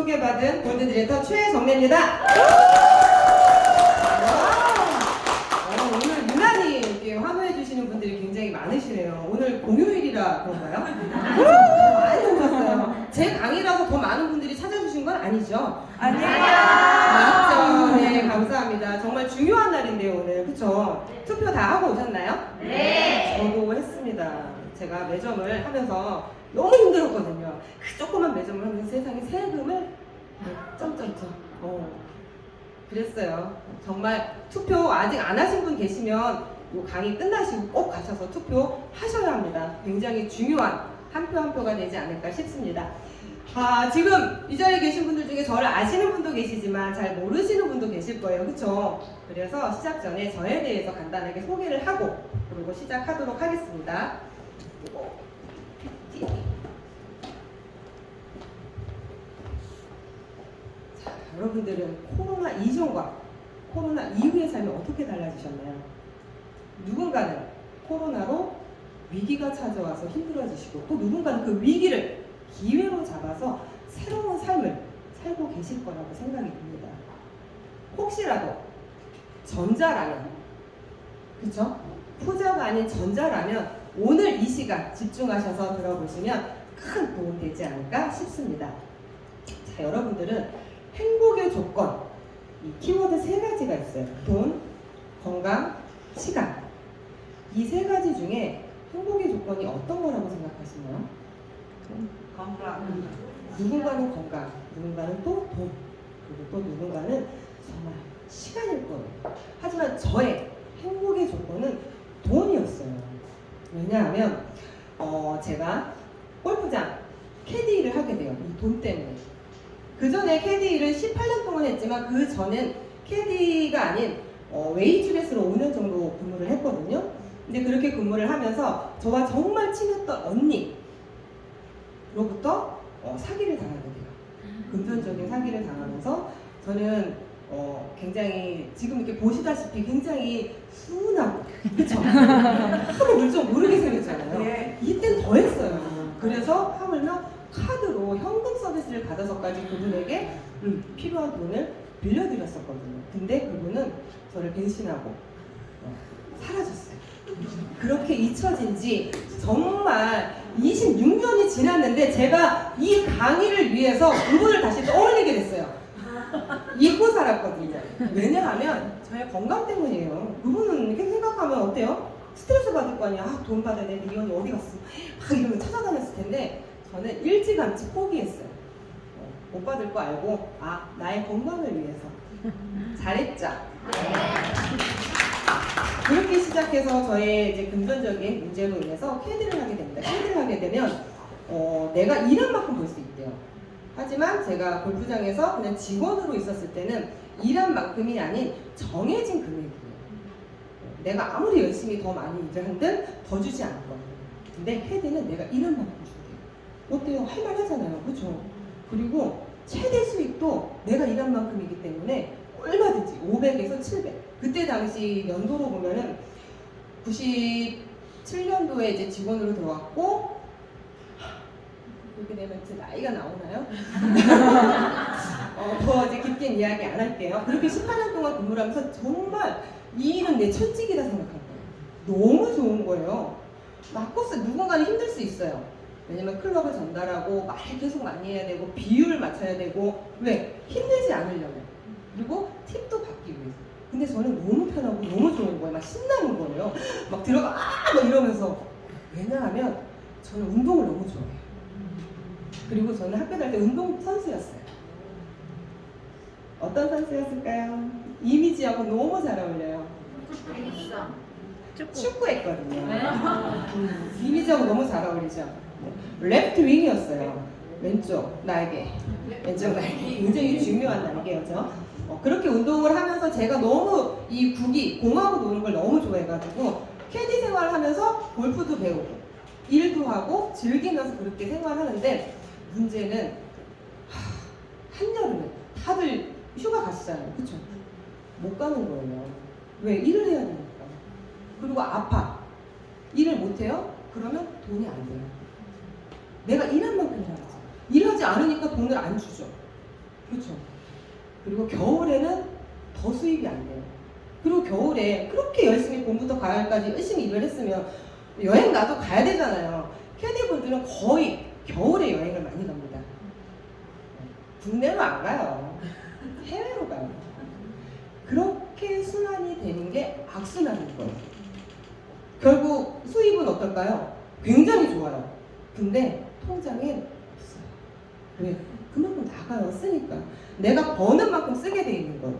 소개받은 골든디렉터 최정래입니다. 오늘 유난히 이렇게 환호해 주시는 분들이 굉장히 많으시네요. 오늘 공휴일이라 그런가요? 많이 오셨어요. 제 강의라서 더 많은 분들이 찾아주신 건 아니죠? 아니에요. 맞죠? 네, 감사합니다. 정말 중요한 날인데요, 오늘. 그쵸? 투표 다 하고 오셨나요? 네. 저도 했습니다. 제가 매점을 하면서 너무 힘들었거든요. 그 조그만 매점을 하면서 세상에 세금을 점점점. 그랬어요. 정말 투표 아직 안 하신 분 계시면 이 강의 끝나시고 꼭 가셔서 투표하셔야 합니다. 굉장히 중요한 한 표 한 표가 되지 않을까 싶습니다. 지금 이 자리에 계신 분들 중에 저를 아시는 분도 계시지만 잘 모르시는 분도 계실 거예요. 그쵸? 그래서 시작 전에 저에 대해서 간단하게 소개를 하고 그리고 시작하도록 하겠습니다. 자, 여러분들은 코로나 이전과 코로나 이후의 삶이 어떻게 달라지셨나요? 누군가는 코로나로 위기가 찾아와서 힘들어지시고 또 누군가는 그 위기를 기회로 잡아서 새로운 삶을 살고 계실 거라고 생각이 듭니다. 혹시라도 전자라면, 그쵸? 후자가 아닌 전자라면 오늘 이 시간 집중하셔서 들어보시면 큰 도움 되지 않을까 싶습니다. 자, 여러분들은 행복의 조건, 이 키워드 세 가지가 있어요. 돈, 건강, 시간. 이 세 가지 중에 행복의 조건이 어떤 거라고 생각하시나요? 건강. 누군가는 건강, 누군가는 또 돈, 그리고 또 누군가는 정말 시간일 거예요. 하지만 저의 행복의 조건은 돈이었어요. 왜냐하면 제가 골프장 캐디 일을 하게 돼요. 이 돈 때문에. 그 전에 캐디 일을 18년 동안 했지만 그 전엔 캐디가 아닌 웨이트레스로 5년 정도 근무를 했거든요. 근데 그렇게 근무를 하면서 저와 정말 친했던 언니로부터 사기를 당하게 돼요. 금전적인 사기를 당하면서 저는 굉장히 지금 이렇게 보시다시피 굉장히 순하고 그쵸? 하루 물정 모르게 생겼잖아요. 네. 이땐 더 했어요. 그래서 하물며 카드로 현금 서비스를 받아서까지 그분에게 필요한 돈을 빌려드렸었거든요. 근데 그분은 저를 배신하고 사라졌어요. 그렇게 잊혀진 지 정말 26년이 지났는데 제가 이 강의를 위해서 그분을 다시 떠올리게 됐어요. 잊고 살았거든요. 왜냐하면 저의 건강 때문이에요. 그분은 이렇게 생각하면 어때요? 스트레스 받을 거 아니야. 돈 받아야 돼. 이 언니 어디 갔어? 막 이러면 찾아다녔을 텐데 저는 일찌감치 포기했어요. 못 받을 거 알고 나의 건강을 위해서 잘했죠. 그렇게 시작해서 저의 이제 금전적인 문제로 인해서 캐디를 하게 됩니다. 캐디를 하게 되면 내가 일한 만큼 벌 수 있대요. 하지만 제가 골프장에서 그냥 직원으로 있었을 때는 일한 만큼이 아닌 정해진 금액이에요. 내가 아무리 열심히 더 많이 일을 한들 더 주지 않을 거예요. 근데 캐디는 내가 일한 만큼 준대요. 어때요? 할만하잖아요. 그렇죠? 그리고 최대 수익도 내가 일한 만큼이기 때문에 얼마든지 500에서 700. 그때 당시 연도로 보면은 97년도에 이제 직원으로 들어왔고 그렇게 되면 제 나이가 나오나요? 더 이제 깊게 이야기 안 할게요. 그렇게 18년 동안 근무를 하면서 정말 이 일은 내 천직이다 생각할 거예요. 너무 좋은 거예요. 마코스 누군가는 힘들 수 있어요. 왜냐면 클럽을 전달하고 말 계속 많이 해야 되고 비율을 맞춰야 되고 왜? 힘들지 않으려면. 그리고 팁도 받기 위해서. 근데 저는 너무 편하고 너무 좋은 거예요. 막 신나는 거예요. 막 들어가 막 이러면서. 왜냐하면 저는 운동을 너무 좋아해요. 그리고 저는 학교 다닐 때 운동 선수였어요. 어떤 선수였을까요? 이미지하고 너무 잘 어울려요. 축구했거든요. 이미지하고 너무 잘 어울리죠. 레프트 윙이었어요. 왼쪽 날개. 왼쪽 날개. 굉장히 중요한 날개였죠. 그렇게 운동을 하면서 제가 너무 이 공하고 노는 걸 너무 좋아해가지고 캐디 생활을 하면서 골프도 배우고 일도 하고 즐기면서 그렇게 생활하는데 문제는 한여름에 다들 휴가 가시잖아요. 그쵸? 못 가는 거예요. 왜? 일을 해야 되니까. 그리고 아파. 일을 못해요? 그러면 돈이 안 돼요. 내가 일한 만큼 일하지. 일하지 않으니까 돈을 안 주죠. 그렇죠. 그리고 겨울에는 더 수입이 안 돼요. 그리고 겨울에 그렇게 열심히 봄부터 가을까지 열심히 일을 했으면 여행 나도 가야 되잖아요. 캐디분들은 거의 겨울에 여행을 많이 갑니다. 국내로 안 가요. 해외로 가요. 그렇게 순환이 되는 게 악순환인 거예요. 결국 수입은 어떨까요? 굉장히 좋아요. 근데 통장엔 없어요. 왜? 그만큼 나가요. 쓰니까. 내가 버는 만큼 쓰게 돼 있는 거예요.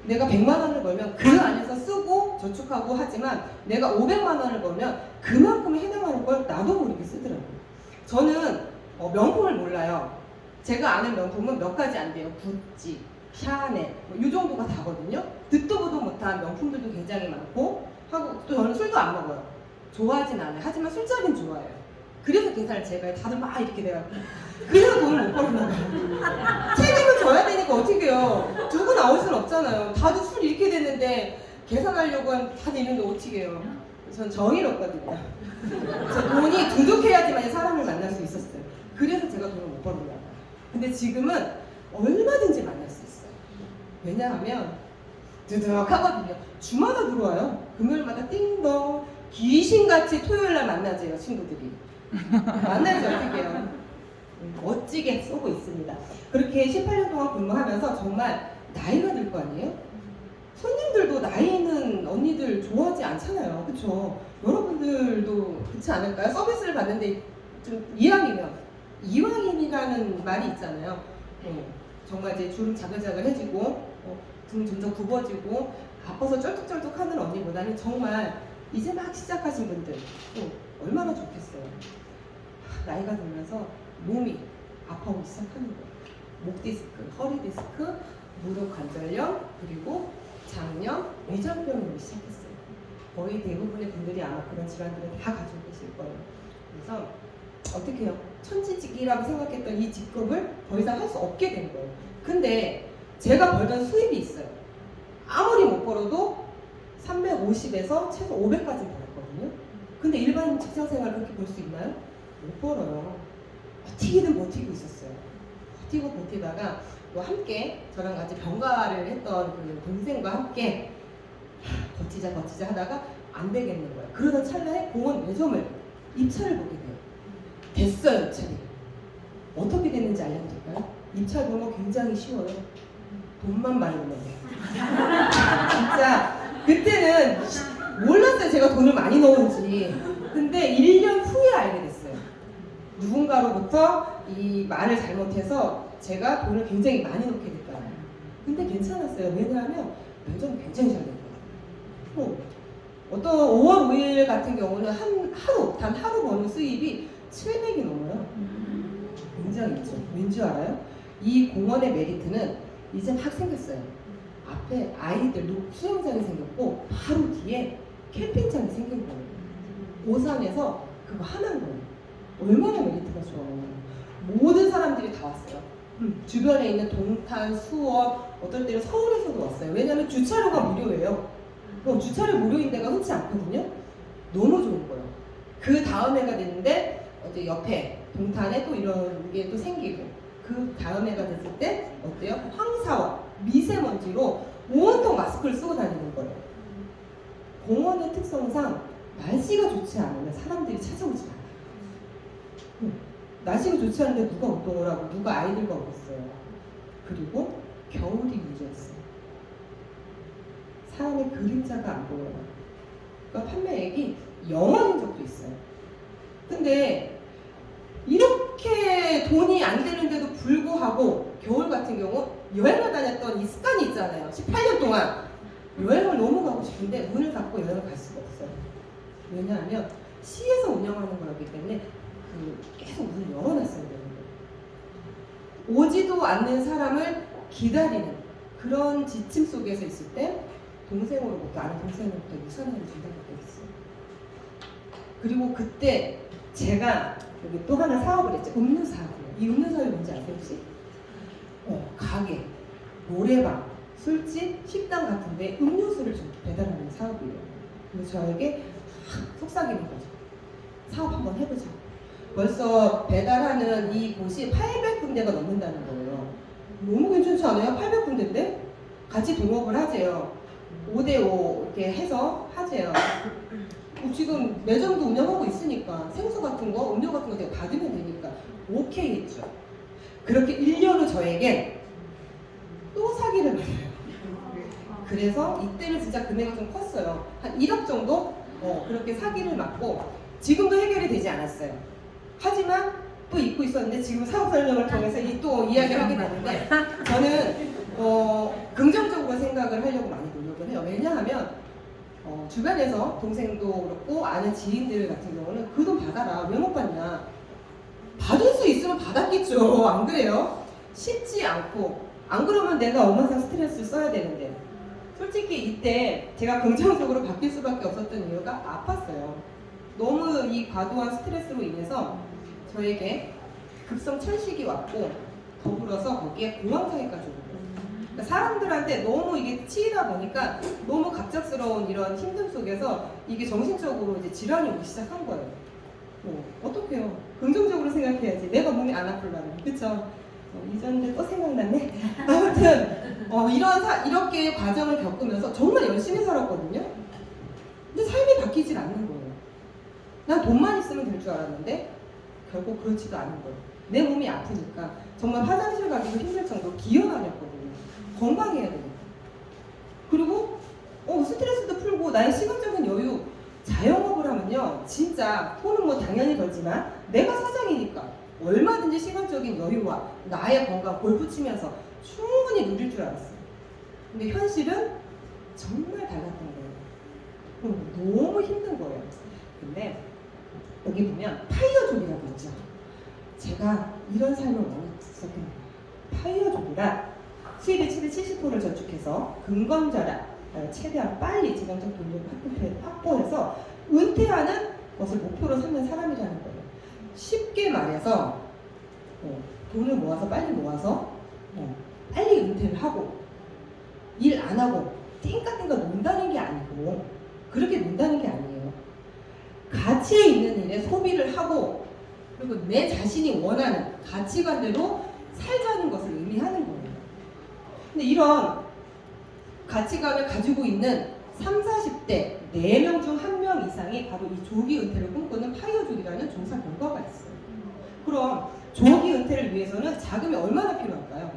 내가 100만 원을 벌면 그 안에서 쓰고 저축하고 하지만 내가 500만 원을 벌면 그만큼 해당하는 걸 나도 모르게 쓰더라고요. 저는 명품을 몰라요. 제가 아는 명품은 몇 가지 안 돼요. 구찌, 샤넬, 이 정도가 다거든요. 듣도 보도 못한 명품들도 굉장히 많고 하고 또 저는 술도 안 먹어요. 좋아하진 않아요. 하지만 술자리는 좋아해요. 그래서 계산을 제가 해요. 다들 막 이렇게 돼갖고 그래서 돈을 못 벌나 봐요. 책임을 져야 되니까 어떻게 해요. 두고 나올 수는 없잖아요. 다들 술 이렇게 됐는데 계산하려고 하면 다 되는데 어떻게 해요. 전 정의롭거든요. 저 돈이 두둑해야지만 사람을 만날 수 있었어요. 그래서 제가 돈을 못 벌나 봐요. 근데 지금은 얼마든지 만날 수 있어요. 왜냐하면 두둑하거든요. 주마다 들어와요. 금요일마다 띵동 귀신같이 토요일날 만나줘요. 친구들이. 만나야지 어떻게 해요. 멋지게 쏘고 있습니다. 그렇게 18년 동안 근무하면서 정말 나이가 들 거 아니에요? 손님들도 나이는 언니들 좋아하지 않잖아요. 그쵸? 여러분들도 그렇지 않을까요? 서비스를 받는데 좀 이왕이라는 말이 있잖아요. 정말 이제 주름 자글자글해지고 등 점점 굽어지고 아파서 쩔뚝쩔뚝 하는 언니보다는 정말 이제 막 시작하신 분들 얼마나 좋겠어요. 나이가 들면서 몸이 아파오기 시작하는 거예요. 목 디스크, 허리 디스크, 무릎 관절염, 그리고 장염, 위장병이 오기 시작했어요. 거의 대부분의 분들이 아마 그런 질환들을 다 가지고 계실 거예요. 그래서 어떻게 해요? 천지직이라고 생각했던 이 직업을 더 이상 할 수 없게 된 거예요. 근데 제가 벌던 수입이 있어요. 아무리 못 벌어도 350에서 최소 500까지 벌었거든요. 근데 일반 직장 생활 그렇게 벌 수 있나요? 못 벌어요. 버티기는 버티고 있었어요. 버티고 버티다가 또 함께 저랑 같이 병가를 했던 그 동생과 함께 버티자 하다가 안 되겠는 거예요. 그러던 찰나에 공원 매점을 입찰을 보게 돼요. 됐어요, 입찰이. 어떻게 됐는지 알려드릴까요? 입찰 번호 굉장히 쉬워요. 돈만 많으면 돼요. 진짜 그때는 몰랐어요. 제가 돈을 많이 넣은지. 근데 1년 후에 알게 됐어요. 누군가로부터 이 말을 잘못해서 제가 돈을 굉장히 많이 넣게 됐다. 근데 괜찮았어요. 왜냐하면 면접이 굉장히 잘 됐거든요. 어떤 5월 5일 같은 경우는 단 하루 버는 수입이 700이 넘어요. 굉장히 있죠. 왠지 알아요? 이 공원의 메리트는 이제 막 생겼어요. 앞에 아이들 수영장이 생겼고 바로 뒤에 캠핑장이 생긴 거예요. 오산에서 그거 하나인 거예요. 얼마나 메리트가 좋아요. 모든 사람들이 다 왔어요. 주변에 있는 동탄, 수원, 어떨 때는 서울에서도 왔어요. 왜냐하면 주차료가 무료예요. 주차료 무료인 데가 흔치 않거든요. 너무 좋은 거예요. 그 다음 해가 됐는데 이제 옆에 동탄에 또 이런 게 또 생기고 그 다음 해가 됐을 때 어때요? 황사와 미세먼지로 온통 마스크를 쓰고 다니는 거예요. 공원의 특성상 날씨가 좋지 않으면 사람들이 찾아오지 않아요. 날씨가 좋지 않은데 누가 운동을 하고 누가 아이들과 오겠어요. 그리고 겨울이 문제였어요. 사람의 그림자가 안 보여요. 그러니까 판매액이 0원인 적도 있어요. 근데 이렇게 돈이 안 되는데도 불구하고 겨울 같은 경우 여행을 다녔던 이 습관이 있잖아요. 18년 동안 여행을 너무 가고 싶은데 문을 닫고 여행을 갈 수가 없어요. 왜냐하면 시에서 운영하는 거라기 때문에 계속 문을 열어놨어야 되는 거예요. 오지도 않는 사람을 기다리는 그런 지침 속에서 있을 때 동생으로부터 아는 동생으로부터 유산을 전달받게 됐어요. 그리고 그때 제가 여기 또 하나 사업을 했죠. 음료 사업이에요. 이 음료 사업이 뭔지 아세요 혹시? 가게, 노래방, 술집, 식당 같은데 음료수를 좀 배달하는 사업이에요. 그래서 저에게 속삭이는 거죠. 사업 한번 해보자. 벌써 배달하는 이 곳이 800군데가 넘는다는 거예요. 너무 괜찮지 않아요? 800군데인데? 같이 동업을 하재요. 5대5 이렇게 해서 하재요. 지금 매점도 운영하고 있으니까 생수 같은 거, 음료 같은 거 제가 받으면 되니까 오케이 했죠. 그렇게 1년 후 저에게 또 사기를 받아요. 그래서 이때는 진짜 금액이 좀 컸어요. 한 1억 정도? 그렇게 사기를 맞고 지금도 해결이 되지 않았어요. 하지만 또 잊고 있었는데 지금 사업 설명을 통해서 또 이야기를 하게 되는데 저는 긍정적으로 생각을 하려고 많이 노력을 해요. 왜냐하면 주변에서 동생도 그렇고 아는 지인들 같은 경우는 그 돈 받아라. 왜 못 받냐. 받을 수 있으면 받았겠죠. 안 그래요? 쉽지 않고 안 그러면 내가 엄마상 스트레스를 써야 되는데 솔직히 이때 제가 긍정적으로 바뀔 수밖에 없었던 이유가 아팠어요. 너무 이 과도한 스트레스로 인해서 저에게 급성 철식이 왔고 더불어서 거기에 공황장애까지 오고 그러니까 사람들한테 너무 이게 치이다 보니까 너무 갑작스러운 이런 힘듦 속에서 이게 정신적으로 이제 질환이 오기 시작한 거예요. 어떡해요? 긍정적으로 생각해야지. 내가 몸이 안 아플라면. 그쵸? 이전에 또 생각났네. 아무튼 이렇게 과정을 겪으면서 정말 열심히 살았거든요. 근데 삶이 바뀌질 않는 거예요. 난 돈만 있으면 될 줄 알았는데 결국 그렇지도 않은 거예요. 내 몸이 아프니까 정말 화장실 가기도 힘들 정도로 기어다녔거든요. 건강해야 되니까. 그리고 스트레스도 풀고 나의 시간적인 여유 자영업을 하면요 진짜 돈은 뭐 당연히 벌지만 내가 사장이니까 얼마든지 시간적인 여유와 나의 건강 골프 치면서 충분히 누릴 줄 알았어요. 근데 현실은 정말 달랐던 거예요. 너무 힘든 거예요. 근데 여기 보면 파이어족이라고 있죠. 제가 이런 삶을 원했었던 파이어족이라 수입의 최대 70%를 저축해서 근검절약 최대한 빨리 재정적 돈을 확보해서 은퇴하는 것을 목표로 삼는 사람이라는 거예요. 쉽게 말해서 돈을 모아서 빨리 모아서 빨리 은퇴를 하고 일 안 하고 띵까띵까 논다는 게 아니고 그렇게 논다는 게 아니에요. 가치에 있는 일에 소비를 하고 그리고 내 자신이 원하는 가치관대로 살자는 것을 의미하는 거예요. 근데 이런 가치관을 가지고 있는 30, 40대 4명 중 1명 이상이 바로 이 조기 은퇴를 꿈꾸는 파이어족이라는 조사 결과가 있어요. 그럼 조기 은퇴를 위해서는 자금이 얼마나 필요할까요?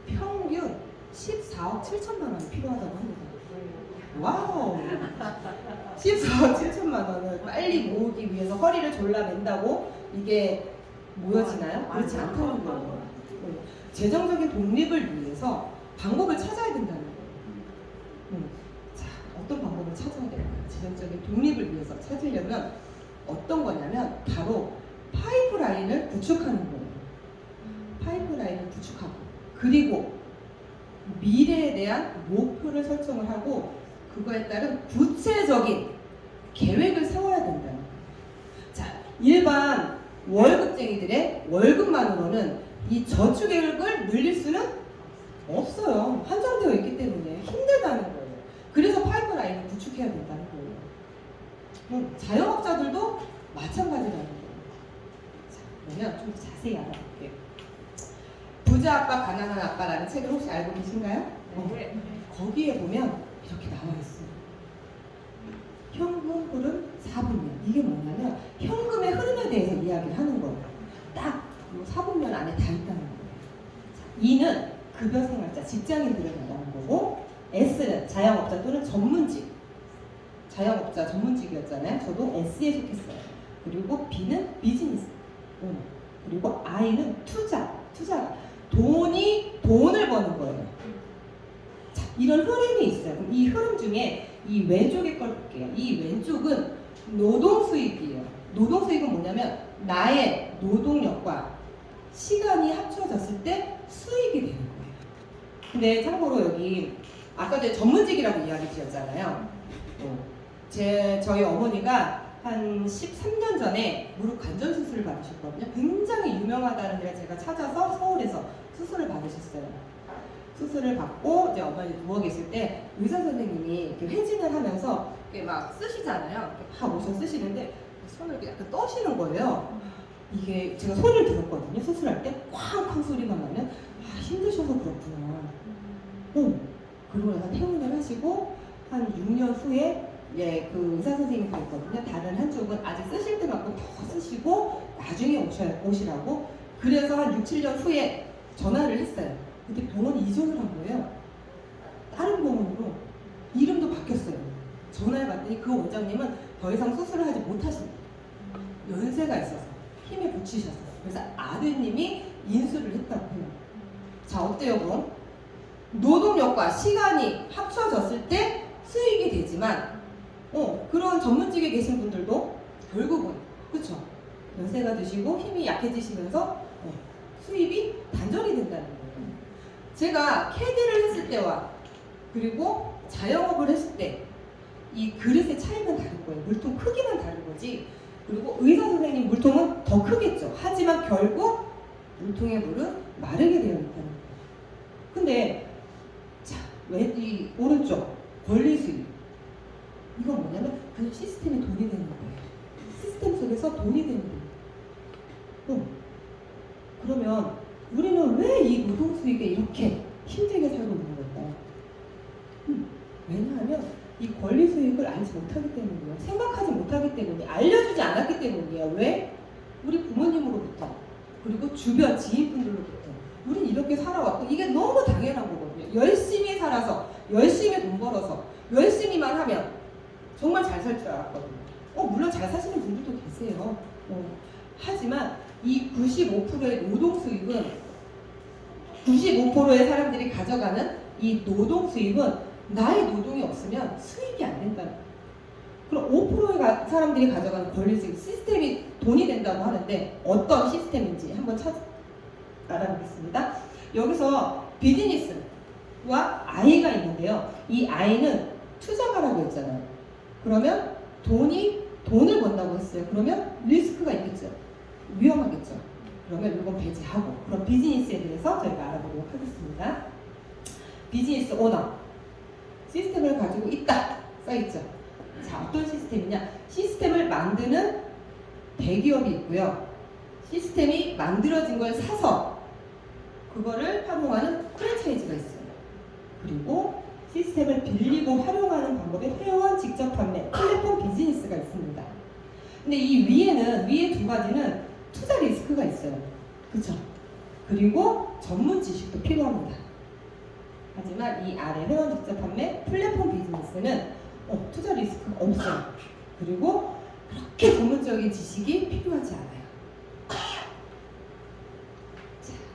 평균 14억 7천만 원이 필요하다고 합니다. 와우! 14억 7천만 원을 빨리 모으기 위해서 허리를 졸라맨다고 이게 모여지나요? 그렇지 않다는 거예요. 재정적인 독립을 위해서 방법을 찾아야 된다는 거예요. 자, 어떤 방법을 찾아야 될까요? 재정적인 독립을 위해서 찾으려면 어떤 거냐면 바로 파이프라인을 구축하는 거예요. 파이프라인을 구축하고 그리고 미래에 대한 목표를 설정을 하고 그거에 따른 구체적인 계획을 세워야 된다는 거예요. 자, 일반 월급쟁이들의 월급만으로는 이 저축 계획을 늘릴 수는 없어요. 한정되어 있기 때문에 힘들다는 거예요. 그래서 파이프라인을 구축해야 된다는 거예요. 자영업자들도 마찬가지라는 거예요. 자, 그러면 좀 자세히 알아볼게요. 부자 아빠, 가난한 아빠라는 책을 혹시 알고 계신가요? 거기에 보면 이렇게 나와 있어요. 현금 흐름 4분면. 이게 뭐냐면 현금의 흐름에 대해서 이야기를 하는 거예요. 딱 4분면 안에 다 있다는 거예요. 자, E는 급여 생활자, 직장인들을 말하는 거고 S는 자영업자 또는 전문직. 자영업자 전문직이었잖아요. 저도 S에 속했어요. 그리고 B는 비즈니스. 그리고 I는 투자. 돈을 버는 거예요. 자, 이런 흐름이 있어요. 그럼 이 흐름 중에 이 왼쪽의 걸 볼게요. 이 왼쪽은 노동 수익이에요. 노동 수익은 뭐냐면 나의 노동력과 시간이 합쳐졌을 때 수익이 되는 거예요. 근데 참고로 여기 아까 전에 전문직이라고 이야기 드렸잖아요. 저희 어머니가 한 13년 전에 무릎 관절 수술을 받으셨거든요. 굉장히 유명하다는 데를 제가 찾아서 서울에서 수술을 받으셨어요. 수술을 받고 이제 어머니 누워 계실 때 의사 선생님이 이렇게 회진을 하면서 이렇게 막 쓰시잖아요. 이렇게 막 오셔 쓰시는데 손을 이렇게 약간 떠시는 거예요. 이게 제가 소리를 들었거든요. 수술할 때 쾅쾅 소리만 나면 그러고 나서 퇴원을 하시고 한 6년 후에 예, 그 의사 선생님이 그랬거든요. 다른 한쪽은 아직 쓰실 때만큼 더 쓰시고 나중에 오시라고. 그래서 한 6, 7년 후에 전화를 했어요. 근데 병원이 이전을 한 거예요. 다른 병원으로. 이름도 바뀌었어요. 전화해 봤더니 그 원장님은 더 이상 수술을 하지 못하신다. 연세가 있어서 힘에 부치셨어요. 그래서 아드님이 인수를 했다고 해요. 자, 어때요 그럼? 노동력과 시간이 합쳐졌을 때 수익이 되지만 그런 전문직에 계신 분들도 결국은 그쵸? 연세가 드시고 힘이 약해지시면서 수입이 단절이 된다는 거예요. 제가 캐디를 했을 때와 그리고 자영업을 했을 때 이 그릇의 차이만 다른 거예요. 물통 크기만 다른 거지. 그리고 의사 선생님 물통은 더 크겠죠. 하지만 결국 물통의 물은 마르게 되어 있다는 거예요. 근데 자, 왜 이 오른쪽 권리 수익 이건 뭐냐면 그냥 시스템이 돈이 되는 거예요. 시스템 속에서 돈이 되는 거예요. 그러면 우리는 왜 이 노동 수익에 이렇게 힘들게 살고 있는 걸까요? 왜냐하면 이 권리 수익을 알지 못하기 때문이에요. 생각하지 못하기 때문에 알려주지 않았기 때문이에요. 왜? 우리 부모님으로부터 그리고 주변 지인분들로부터 우린 이렇게 살아왔고 이게 너무 당연한 거거든요. 열심히 살아서 열심히 돈 벌어서 열심히만 하면 정말 잘 살 줄 알았거든요. 물론 잘 사시는 분들도 계세요. 하지만 이 95%의 노동 수익은 95%의 사람들이 가져가는 이 노동 수익은 나의 노동이 없으면 수익이 안 된다는 거예요. 그럼 5%의 사람들이 가져가는 권리 수익 시스템이 돈이 된다고 하는데 어떤 시스템인지 한번 알아보겠습니다. 여기서 비즈니스와 I가 있는데요. 이 I는 투자가라고 했잖아요. 그러면 돈을 번다고 했어요. 그러면 리스크가 있겠죠. 위험하겠죠. 그러면 이건 배제하고 그럼 비즈니스에 대해서 저희가 알아보도록 하겠습니다. 비즈니스 오너 시스템을 가지고 있다 써있죠. 자, 어떤 시스템이냐? 시스템을 만드는 대기업이 있고요. 시스템이 만들어진 걸 사서 그거를 활용하는 프랜차이즈가 있어요. 그리고 시스템을 빌리고 활용하는 방법의 회원 직접 판매, 플랫폼 비즈니스가 있습니다. 근데 이 위에 두 가지는 투자 리스크가 있어요. 그렇죠? 그리고 전문 지식도 필요합니다. 하지만 이 아래 회원 직접 판매, 플랫폼 비즈니스는 투자 리스크가 없어요. 그리고 그렇게 전문적인 지식이 필요하지 않아요.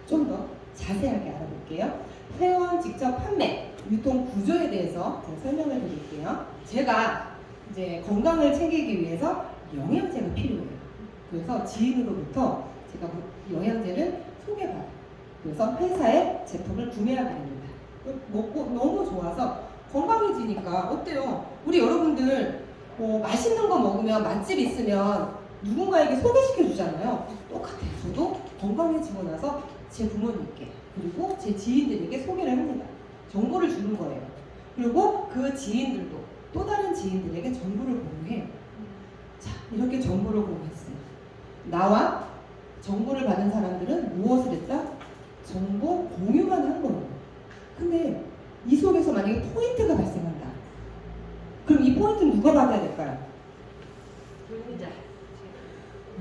좀 더 자세하게 알아볼게요. 회원 직접 판매, 유통 구조에 대해서 제가 설명을 드릴게요. 제가 이제 건강을 챙기기 위해서 영양제가 필요해요. 그래서 지인으로부터 제가 영양제를 소개받아요. 그래서 회사에 제품을 구매하게 됩니다. 먹고 너무 좋아서 건강해지니까 어때요? 우리 여러분들 맛있는 거 먹으면 맛집 있으면 누군가에게 소개시켜 주잖아요. 똑같아요. 저도 건강해지고 나서 제 부모님께 그리고 제 지인들에게 소개를 합니다. 정보를 주는 거예요. 그리고 그 지인들도 또 다른 지인들에게 정보를 공유해요. 자, 이렇게 정보를 공유했어요. 나와 정보를 받은 사람들은 무엇을 했다? 정보 공유만 한 거예요. 근데 이 속에서 만약에 포인트가 발생한다. 그럼 이 포인트는 누가 받아야 될까요? 소유자.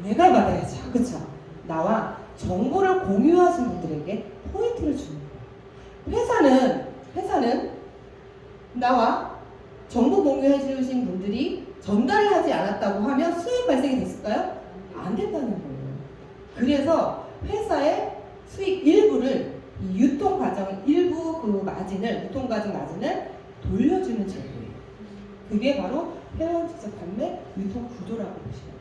내가 받아야죠. 그렇죠? 나와 정보를 공유하신 분들에게 포인트를 주는 거예요. 회사는 나와 정보 공유해 주신 분들이 전달을 하지 않았다고 하면 수익 발생이 됐을까요? 안 된다는 거예요. 그래서 회사의 수익 일부를 이 유통 과정 일부 그 마진을 유통 과정 마진을 돌려주는 제도예요. 그게 바로 회원 직접 판매 유통 구조라고 보시면 돼요.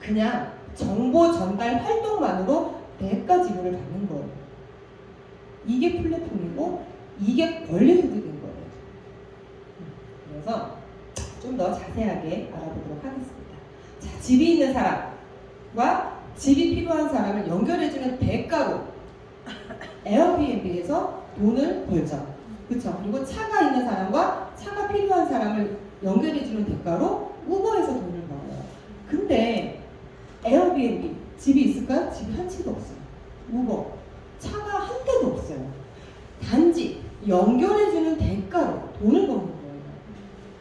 그냥 정보 전달 활동만으로 대가 지불을 받는 거예요. 이게 플랫폼이고 이게 권리 소득인 거예요. 그래서 좀 더 자세하게 알아보도록 하겠습니다. 자, 집이 있는 사람과 집이 필요한 사람을 연결해주는 대가로 에어비앤비에서 돈을 벌죠. 그렇죠? 그리고 차가 있는 사람과 차가 필요한 사람을 연결해주는 대가로 우버에서 돈을 벌어요. 근데 에어비앤비 집이 있을까요? 집이 한 채도 없어요. 우버 차가 한 대도 없어요. 단지 연결해주는 대가로 돈을 버는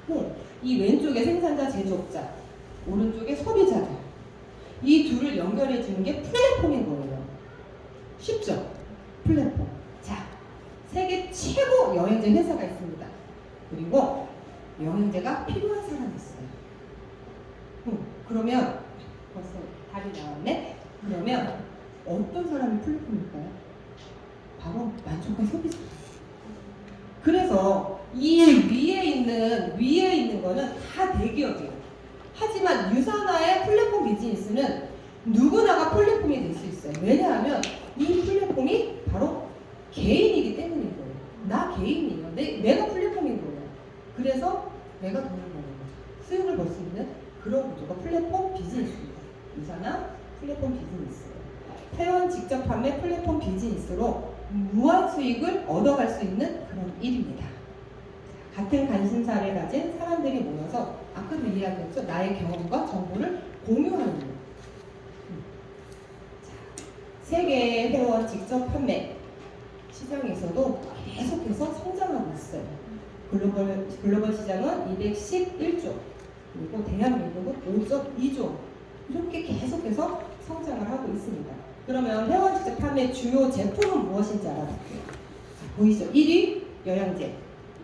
거예요. 이 왼쪽에 생산자, 제조업자, 오른쪽에 소비자들. 이 둘을 연결해주는 게 플랫폼인 거예요. 쉽죠? 플랫폼. 자, 세계 최고 여행제 회사가 있습니다. 그리고 여행제가 필요한 사람이 있어요. 그러면 벌써 답이 나왔네? 그러면 어떤 사람이 플랫폼일까요? 바로 만족한 소비자. 그래서 이 위에 있는 거는 다 대기업이에요. 하지만 유산화의 플랫폼 비즈니스는 누구나가 플랫폼이 될 수 있어요. 왜냐하면 이 플랫폼이 바로 개인이기 때문인 거예요. 나 개인이에요. 내가 플랫폼인 거예요. 그래서 내가 돈을 버는 거죠. 수익을 벌 수 있는 그런 구조가 플랫폼 비즈니스입니다. 유산화 플랫폼 비즈니스. 회원 직접 판매 플랫폼 비즈니스로 무한 수익을 얻어갈 수 있는 그런 일입니다. 같은 관심사를 가진 사람들이 모여서 아까도 이야기했죠. 나의 경험과 정보를 공유하는 일. 세계의 회원 직접 판매 시장에서도 계속해서 성장하고 있어요. 글로벌 시장은 211조, 그리고 대한민국은 5.2조 이렇게 계속해서 성장을 하고 있습니다. 그러면 회원 직접 판매 주요 제품은 무엇인지 알아볼게요. 보이죠? 1위 영양제,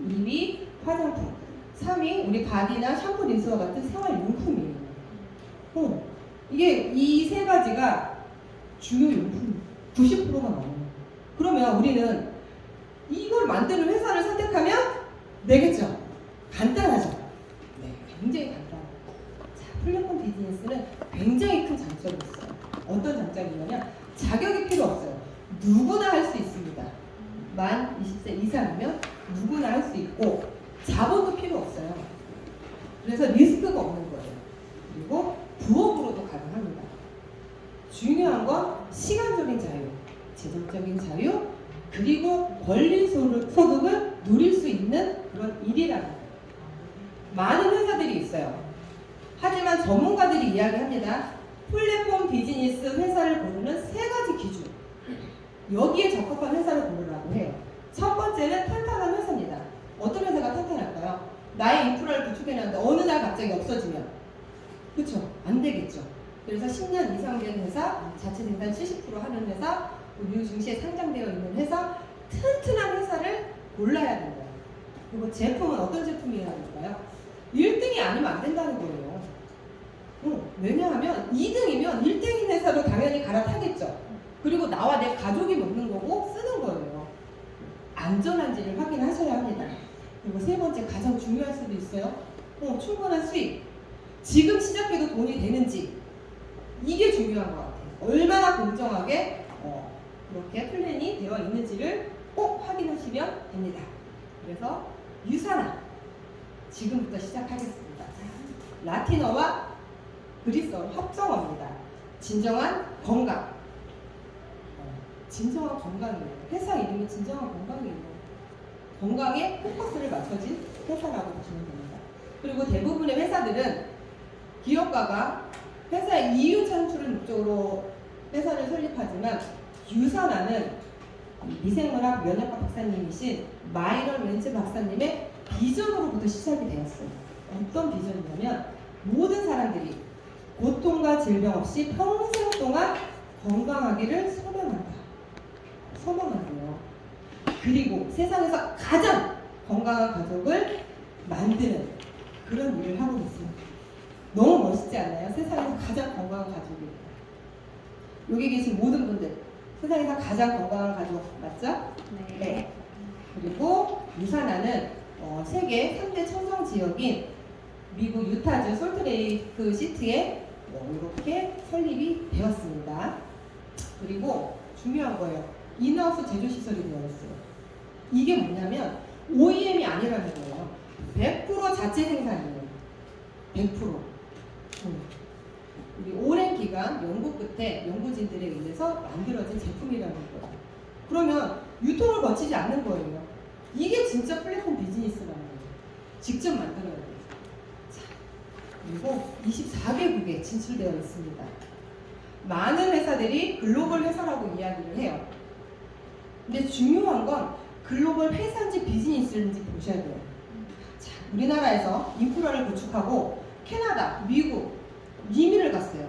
2위 화장품, 3위 우리 바디나 샴푸, 린스와 같은 생활용품이에요. 이게 이 세 가지가 주요 용품 90%가 넘어요. 그러면 우리는 이걸 만드는 회사를 선택하면 되겠죠? 간단하죠? 네, 굉장히 간단해요. 자, 플랫폼 비즈니스는 굉장히 큰 장점이 있어요. 어떤 장점이냐면 자격이 필요 없어요. 누구나 할 수 있습니다. 만 20세 이상이면 누구나 할 수 있고 자본도 필요 없어요. 그래서 리스크가 없는 거예요. 그리고 부업으로도 가능합니다. 중요한 건 시간적인 자유, 재정적인 자유, 그리고 권리 소득을 누릴 수 있는 그런 일이라는 거예요. 많은 회사들이 있어요. 하지만 전문가들이 이야기합니다. 플랫폼 비즈니스 회사를 고르는 세 가지 기준. 여기에 적합한 회사를 고르라고 해요. 첫 번째는 탄탄한 회사입니다. 어떤 회사가 탄탄할까요? 나의 인프라를 구축해놨는데 어느 날 갑자기 없어지면 그렇죠? 안 되겠죠. 그래서 10년 이상 된 회사, 자체 생산 70% 하는 회사, 뉴 증시에 상장되어 있는 회사, 튼튼한 회사를 골라야 된다. 그리고 제품은 어떤 제품이어야 될까요? 1등이 아니면 안 된다는 거예요. 왜냐하면 2등이면 1등인 회사로 당연히 갈아타겠죠. 그리고 나와 내 가족이 먹는 거고 쓰는 거예요. 안전한지를 확인하셔야 합니다. 그리고 세 번째, 가장 중요할 수도 있어요. 충분한 수익. 지금 시작해도 돈이 되는지, 이게 중요한 것 같아요. 얼마나 공정하게 이렇게 플랜이 되어 있는지를 꼭 확인하시면 됩니다. 그래서 유산화 지금부터 시작하겠습니다. 라틴어와 그리스어 합성어입니다. 진정한 건강. 진정한 건강이에요. 회사 이름이 진정한 건강이에요. 건강에 포커스를 맞춰진 회사라고 보시면 됩니다. 그리고 대부분의 회사들은 기업가가 회사의 이윤 창출을 목적으로 회사를 설립하지만 유산화는 미생물학 면역학 박사님이신 마이런 렌츠 박사님의 비전으로부터 시작이 되었어요. 어떤 비전이냐면 모든 사람들이 고통과 질병 없이 평생 동안 건강하기를 소망한대요. 그리고 세상에서 가장 건강한 가족을 만드는 그런 일을 하고 있습니다. 너무 멋있지 않나요? 세상에서 가장 건강한 가족이. 여기 계신 모든 분들 세상에서 가장 건강한 가족 맞죠? 네. 그리고 유산화는 세계 3대 청정 지역인 미국 유타주 솔트레이크 시티에 이렇게 설립이 되었습니다. 그리고 중요한 거예요. 인하우스 제조 시설이 되어 있어요. 이게 뭐냐면 OEM이 아니라는 거예요. 100% 자체 생산이에요. 100%. 우리 오랜 기간 연구 끝에 연구진들에 의해서 만들어진 제품이라는 거예요. 그러면 유통을 거치지 않는 거예요. 이게 진짜 플랫폼 비즈니스라는 거죠. 직접 만들어야 돼요. 자, 그리고 24개국에 진출되어 있습니다. 많은 회사들이 글로벌 회사라고 이야기를 해요. 근데 중요한 건 글로벌 회사인지 비즈니스인지 보셔야 돼요. 자, 우리나라에서 인프라를 구축하고 캐나다, 미국, 이민을 갔어요.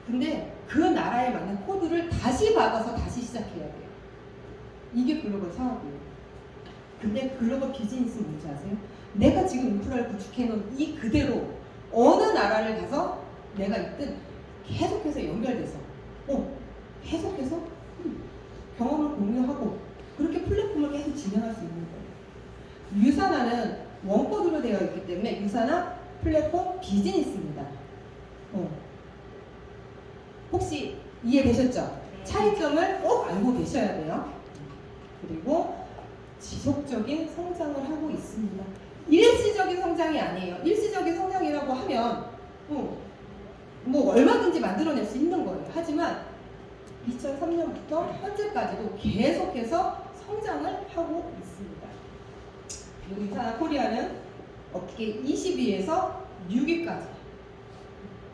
근데 그 나라에 맞는 코드를 다시 받아서 다시 시작해야 돼요. 이게 글로벌 사업이에요. 근데 글로벌 비즈니스는 뭔지 아세요? 내가 지금 인프라를 구축해놓은 이 그대로 어느 나라를 가서 내가 있든 계속해서 연결돼서 계속해서 경험을 공유하고 그렇게 플랫폼을 계속 진행할 수 있는 거예요. 유산화는 원코드로 되어 있기 때문에 유산화 플랫폼 비즈니스입니다. 혹시 이해되셨죠? 차이점을 꼭 알고 계셔야 돼요. 그리고 지속적인 성장을 하고 있습니다. 일시적인 성장이 아니에요. 일시적인 성장이라고 하면 뭐 얼마든지 만들어낼 수 있는 거예요. 하지만 2003년부터 현재까지도 계속해서 성장을 하고 있습니다. 그리고 유산화 코리아는 업계 20위에서 6위까지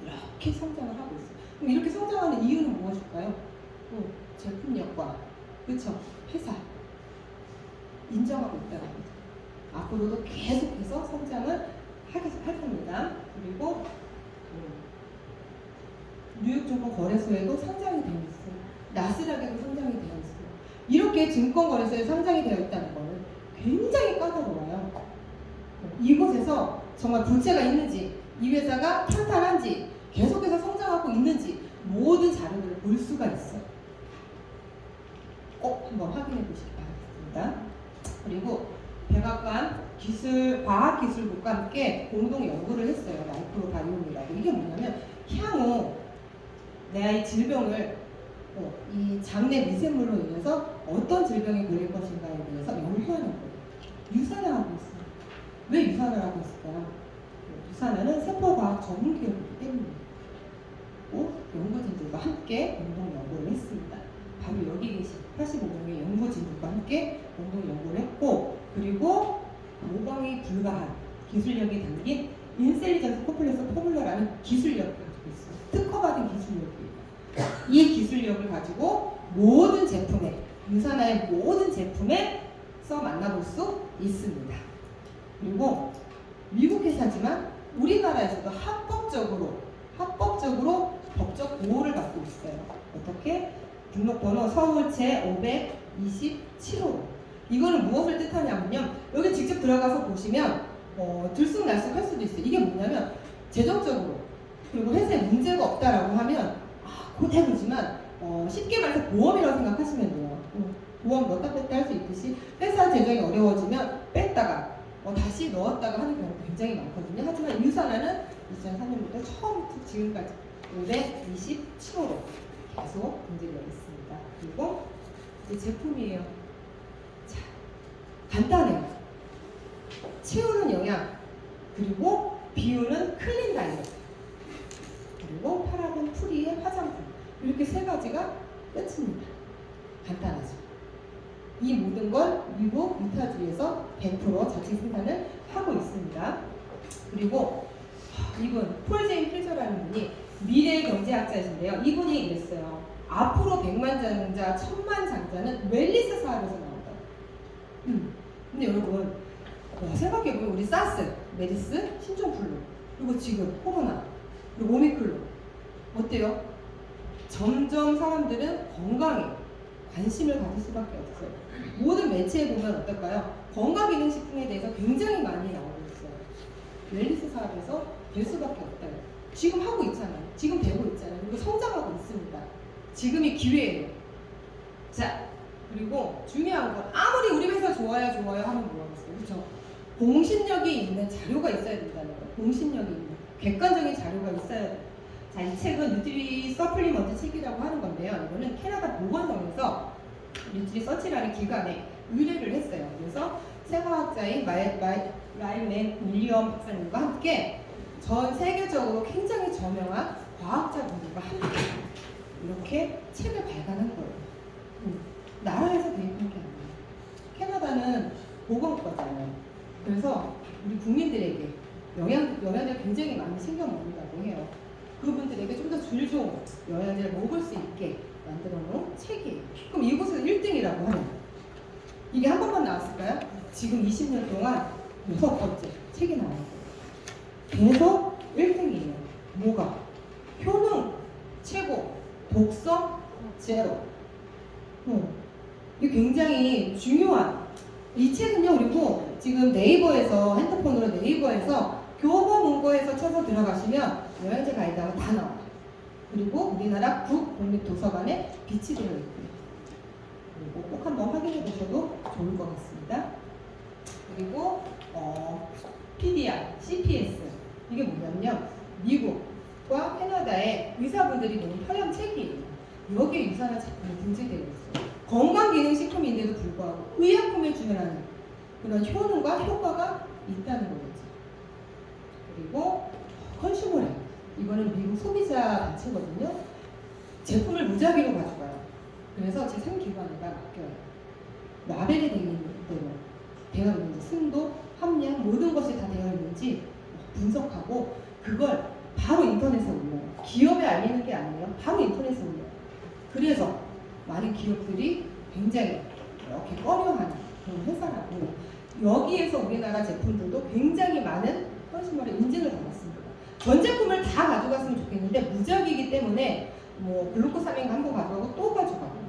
이렇게 성장을 하고 있어요. 그럼 이렇게 성장하는 이유는 무엇일까요? 제품력과 그렇죠? 회사 인정하고 있다는 거죠. 앞으로도 계속해서 성장을 할 겁니다. 그리고 뉴욕증권거래소에도 상장이 되어 있어요. 나스닥에도 상장이 되어 있어요. 이렇게 증권거래소에 상장이 되어 있다는 것은 굉장히 까다로워요. 이곳에서 정말 부채가 있는지, 이 회사가 탄탄한지, 계속해서 성장하고 있는지 모든 자료들을 볼 수가 있어요. 꼭 한번 확인해 보시기 바라겠습니다. 그리고 백악관 과학기술국과 함께 공동 연구를 했어요. 마이크로바이옴이라고. 이게 뭐냐면 향후 내 질병을 이 장내 미생물로 인해서 어떤 질병이 걸릴 것인가에 대해서 연구하는 거예요. 유산화하고 있어요. 왜 유산화를 하고 있을까요? 유산화는 세포과학 전문 기업이기 때문에 연구진들과 함께 공동 연구를 했습니다. 바로 여기 계신 85명의 연구진들과 함께 공동 연구를 했고, 그리고 모방이 불가한 기술력이 담긴 인셀리전스 콤플렉스 포뮬러라는 기술력을 가지고 있어요. 특허받은 기술력이에요. 이 기술력을 가지고 모든 제품에, 유산화의 모든 제품에 써 만나볼 수 있습니다. 그리고 미국 회사지만 우리나라에서도 합법적으로 법적 보호를 받고 있어요. 어떻게? 등록번호 서울제 527호. 이거는 무엇을 뜻하냐면요. 여기 직접 들어가서 보시면 들쑥날쑥할 수도 있어요. 이게 뭐냐면 재정적으로 그리고 회사에 문제가 없다라고 하면 그대로지만 쉽게 말해서 보험이라고 생각하시면 돼요. 보험 넣었다 뺐다 할 수 있듯이 회사 재정이 어려워지면 뺐다가 다시 넣었다가 하는 경우가 굉장히 많거든요. 하지만 유산화는 2003년부터 처음부터 지금까지 527호로 계속 문제가 있습니다. 그리고 이제 제품이에요. 자, 간단해요. 채우는 영양, 그리고 비우는 클린 다이어트, 그리고 파라벤 프리의 화장품. 이렇게 세 가지가 끝입니다. 간단하죠. 이 모든 걸 미국 유타주에서 100% 자체 생산을 하고 있습니다. 그리고 이분 폴 제인 필저라는 분이 미래의 경제학자이신데요. 이분이 이랬어요. 앞으로 100만 장자, 1000만 장자는 웰리스 사업에서 나온다. 근데 여러분 생각해보면 우리 사스, 메르스, 신종플루, 그리고 지금 코로나, 그리고 오미크론 어때요? 점점 사람들은 건강에 관심을 가질 수밖에 없어요. 모든 매체에 보면 어떨까요? 건강기능식품에 대해서 굉장히 많이 나오고 있어요. 웰리스 사업에서 될 수밖에 없다요. 지금 하고 있잖아요. 지금 되고 있잖아요. 그리고 성장하고 있습니다. 지금이 기회예요. 자, 그리고 중요한 건 아무리 우리 회사 좋아요 하면 뭐하겠어요. 그렇죠? 공신력이 있는 자료가 있어야 된다는 거예요. 공신력이 있는 객관적인 자료가 있어야 돼요. 자, 이 책은 뉴트리 서플리먼트 책이라고 하는 건데요. 이거는 캐나다 보건성에서 뉴트리 서치라는 기관에 의뢰를 했어요. 그래서 생화학자인 라일맨 윌리엄 박사님과 함께 전 세계적으로 굉장히 저명한 과학자분들과 함께 이렇게 책을 발간한 거예요. 나라에서 대입한 게 아니에요. 캐나다는 보건국가잖아요. 그래서 우리 국민들에게 영양제를 굉장히 많이 챙겨 먹는다고 해요. 그분들에게 좀 더 질 좋은 영양제를 먹을 수 있게 만들어 놓은 책이에요. 그럼 이곳에서 1등이라고 하면 나왔을까요? 지금 20년 동안 6번째 책이 나와요. 계속 1등이에요. 뭐가? 효능 최고, 독성 제로. 이게 굉장히 중요한 이 책은요. 그리고 지금 네이버에서 핸드폰으로 네이버에서 교보 문고에서 쳐서 들어가시면 여행제 가이드가 다 나와요. 그리고 우리나라 국공립도서관에 비치되어 있고요. 그리고 꼭 한번 확인해 보셔도 좋을 것 같습니다. 그리고 PDR, CPS 이게 뭐냐면요. 미국과 캐나다의 의사분들이 내는 편향 책이에요. 여기에 유산한 제품이 등재되어 있어요. 건강기능식품인데도 불구하고 의약품에 준하는 그런 효능과 효과가 있다는 거겠죠. 그리고 컨슈머랩 이거는 미국 소비자 단체거든요. 제품을 무작위로 가져가요. 그래서 제3기관에다 맡겨요. 라벨에 되어 있는지 순도, 함량 모든 것이 다 되어 있는지 분석하고 그걸 바로 인터넷에 올려요. 기업에 알리는 게 아니에요. 바로 인터넷에 올려요. 그래서 많은 기업들이 굉장히 이렇게 꺼려하는 그런 회사라고 여기에서 우리나라 제품들도 굉장히 많은 컨슈머의 인증을 받았습니다. 전 제품을 다 가져갔으면 좋겠는데 무작위이기 때문에 뭐 글루코사민 한번 가져가고 또 가져가고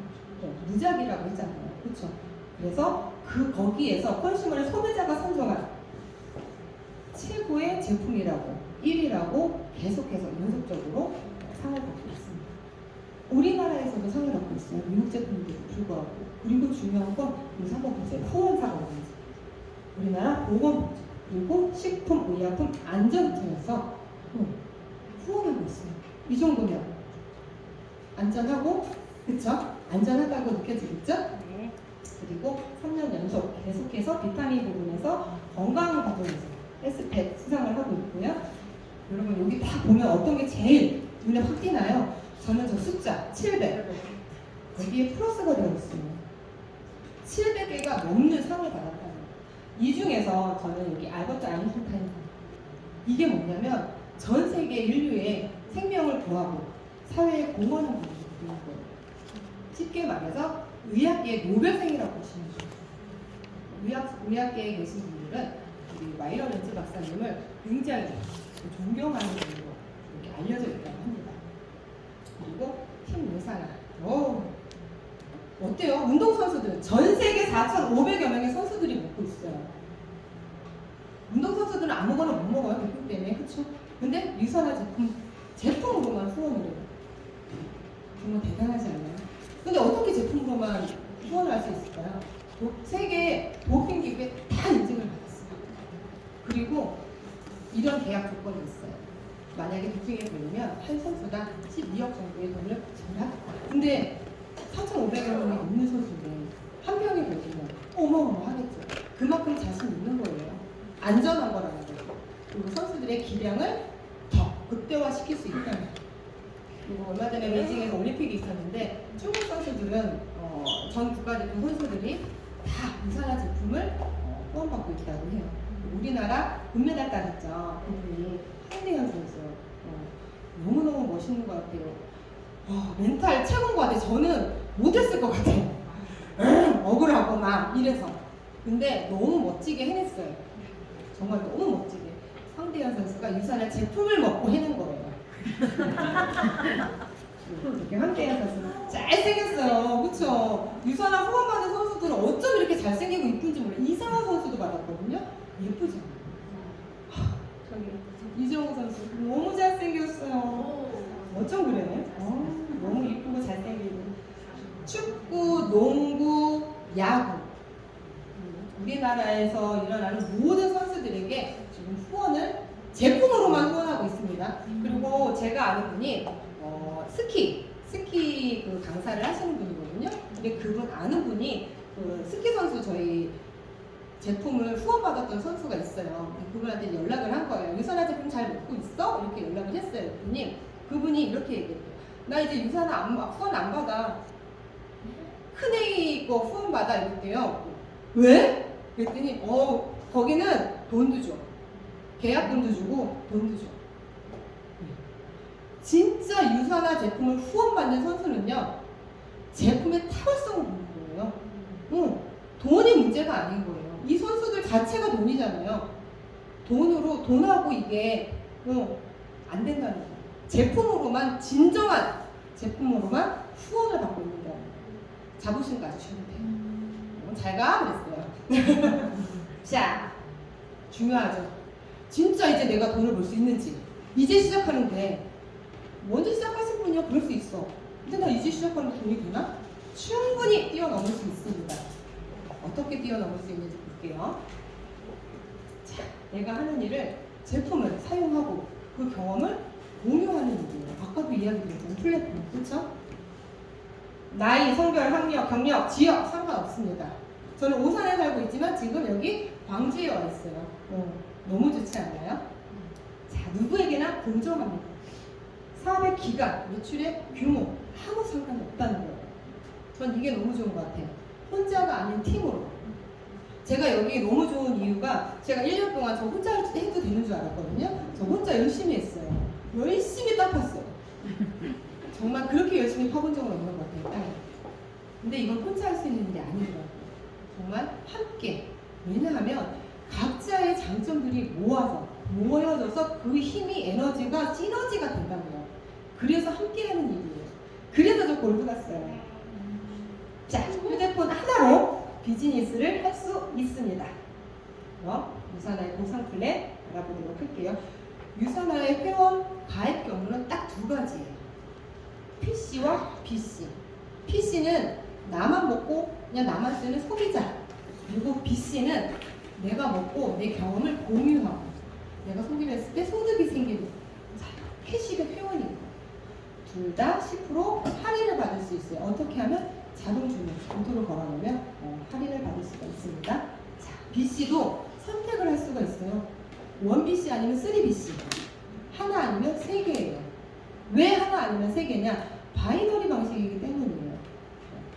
무작위라고 했잖아요. 그렇죠? 그래서 거기에서 컨슈머를 소비자가 선정한 최고의 제품이라고 1위라고 계속해서 연속적으로 상을 받고 있습니다. 우리나라에서도 상을 받고 있어요. 미국 제품인데도 불구하고. 그리고 중요한 건 여기서 한번 보세요. 후원사가 어딘지. 우리나라 보건복지 그리고 식품의약품안전부에서 후원하고 있어요. 이 정도면 안전하고 그쵸? 안전하다고 느껴지겠죠? 네. 그리고 3년 연속 계속해서 비타민 부분에서 건강 부분에서 S팩 수상을 하고 있고요. 여러분 여기 딱 보면 어떤 게 제일 눈에 확 띄나요? 저는 저 숫자 700 거기에 플러스가 되어 있어요. 700개가 넘는 상을 받았다는 거예요. 이 중에서 저는 여기 알버트 아인슈타인 이게 뭐냐면 전 세계 인류의 생명을 구하고 사회에 공헌한 분들이 있는 거예요. 쉽게 말해서 의학계의 노벨상이라고 보시면 돼요. 의학계에 계신 분들은 우리 마이러 렌즈 박사님을 굉장히 존경하는 분으로 이렇게 알려져 있다고 합니다. 그리고 팀 예산아. 어때요? 운동선수들 전 세계 4,500여 명의 선수들이 먹고 있어요. 운동선수들은 아무거나 못 먹어요. 교육 때문에. 그쵸? 근데 유산화 제품으로만 후원을 해요. 정말 대단하지 않나요? 근데 어떻게 제품으로만 후원을 할 수 있을까요? 세계 도핑기구에 다 인증을 받았어요. 그리고 이런 계약 조건이 있어요. 만약에 도핑에 걸리면 한 선수당 12억 정도의 돈을 지불하겠다. 근데 4,500여 명이 넘는 선수인데 한 명이 걸리면 어마어마하겠죠. 그만큼 자신 있는 거예요. 안전한 거라는 거죠. 그리고 선수들의 기량을 더 극대화시킬 수 있다는 거죠. 그리고 얼마 전에 베이징에서 올림픽이 있었는데 중국 선수들은 전 국가대표 선수들이 다 유산화 제품을 후원받고 있다고 해요. 우리나라 금메달 따냈죠. 그분이 황대현 선수. 너무너무 멋있는 것 같아요. 멘탈 최고인 것 같아요. 저는 못했을 것 같아요. 억울하고 막 이래서. 근데 너무 멋지게 해냈어요. 정말 너무 멋지게. 황대현 선수가 유산화 제품을 먹고 해낸 거예요. 이렇게 황대현 선수 잘생겼어요. 그쵸? 유산화 후원받는 선수들은 어쩜 이렇게 잘생기고 이쁜지 몰라요. 이상한 선수도 받았거든요. 예쁘죠? 저기 이정우 선수 너무 잘생겼어요. 어쩜 그래? 너무 이쁘고 잘생기고. 축구, 농구, 야구 우리나라에서 일어나는 모든 선수들에게 지금 후원을 제품으로만 후원하고 있습니다. 그리고 제가 아는 분이 스키 그 강사를 하시는 분이거든요. 근데 그분 아는 분이 그 스키 선수 저희 제품을 후원받았던 선수가 있어요. 그분한테 연락을 한 거예요. 유산화 제품 잘 먹고 있어? 이렇게 연락을 했어요. 그분이 이렇게 얘기했대요. 나 이제 유산화 후원 안 받아. 큰애 거 후원 받아 이랬대요. 왜? 그랬더니 거기는 돈도 줘. 계약금도 주고 돈도 줘. 진짜 유산화 제품을 후원받는 선수는요 제품의 탁월성을 보는 거예요. 돈이 문제가 아닌 거예요. 이 선수들 자체가 돈이잖아요. 돈하고 이게 안 된다는 거예요. 제품으로만, 진정한 제품으로만 후원을 받고 있는다는 거예요. 자부심 가지셔도 돼요. 잘 가? 그랬어요. 자, 중요하죠. 진짜 이제 내가 돈을 벌 수 있는지. 이제 시작하는데, 먼저 시작하신 분이요, 그럴 수 있어. 근데 나 이제 시작하는데 돈이 되나? 충분히 뛰어넘을 수 있습니다. 어떻게 뛰어넘을 수 있는지 볼게요. 자, 내가 하는 일을, 제품을 사용하고 그 경험을 공유하는 일이에요. 아까도 이야기 드렸던 플랫폼, 그렇죠? 나이, 성별, 학력, 경력, 지역 상관없습니다. 저는 오산에 살고 있지만 지금 여기 광주에 와 있어요. 너무 좋지 않나요? 자, 누구에게나 공정합니다. 사업의 기간, 매출의 규모 아무 상관이 없다는 거예요. 전 이게 너무 좋은 것 같아요. 혼자가 아닌 팀으로. 제가 여기 너무 좋은 이유가 제가 1년 동안 저 혼자 해도 되는 줄 알았거든요. 저 혼자 열심히 했어요. 열심히 닦았어요. 정말 그렇게 열심히 파본 적은 없는 것 같아요. 땅에. 근데 이건 혼자 할 수 있는 일이 아니더라고요. 정말 함께. 왜냐하면 각자의 장점들이 모여져서 그 힘이 에너지가 시너지가 된다고요. 그래서 함께 하는 일이에요. 그래서 저 골드 갔어요. 자, 휴대폰 하나로 비즈니스를 할 수 있습니다. 유산화의 보상 플랜 알아보도록 할게요. 유산화의 회원 가입 경로는 딱 두 가지예요. PC와 BC. PC는 나만 먹고 그냥 나만 쓰는 소비자. 그리고 BC는 내가 먹고 내 경험을 공유하고 내가 소비를 했을 때 소득이 생기는 캐시백 회원입니다. 둘 다 10% 할인을 받을 수 있어요. 어떻게 하면 자동 주문, 봉투를 걸어놓으면 할인을 받을 수가 있습니다. 자, BC도 선택을 할 수가 있어요. 1BC 아니면 3BC. 하나 아니면 3개예요. 왜 하나 아니면 3개냐? 바이너리 방식이기 때문이에요.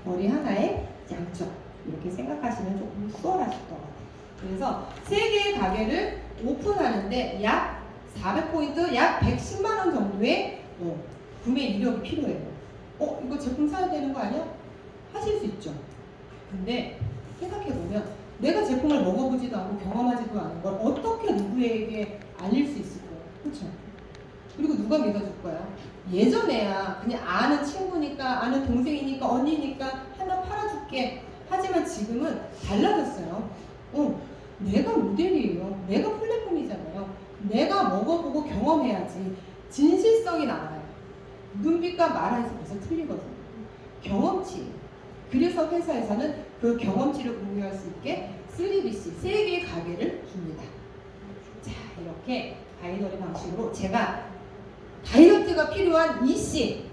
머리 하나에 양쪽. 이렇게 생각하시면 조금 수월하실 것 같아요. 그래서 3개의 가게를 오픈하는데 약 400포인트, 약 110만원 정도의 구매 이력이 필요해요. 이거 제품 사야 되는 거 아니야? 하실 수 있죠. 근데 생각해보면 내가 제품을 먹어보지도 않고 경험하지도 않은 걸 어떻게 누구에게 알릴 수 있을 거예요. 그렇죠? 그리고 누가 믿어줄 거야? 예전에야 그냥 아는 친구니까, 아는 동생이니까, 언니니까 하나 팔아줄게. 하지만 지금은 달라졌어요. 내가 모델이에요. 내가 플랫폼이잖아요. 내가 먹어보고 경험해야지 진실성이 나와요. 눈빛과 말에서 벌써 틀리거든요. 경험치. 그래서 회사에서는 그 경험치를 공유할 수 있게 3BC, 3개의 가게를 줍니다. 자, 이렇게 바이너리 방식으로 제가 다이어트가 필요한 이씨,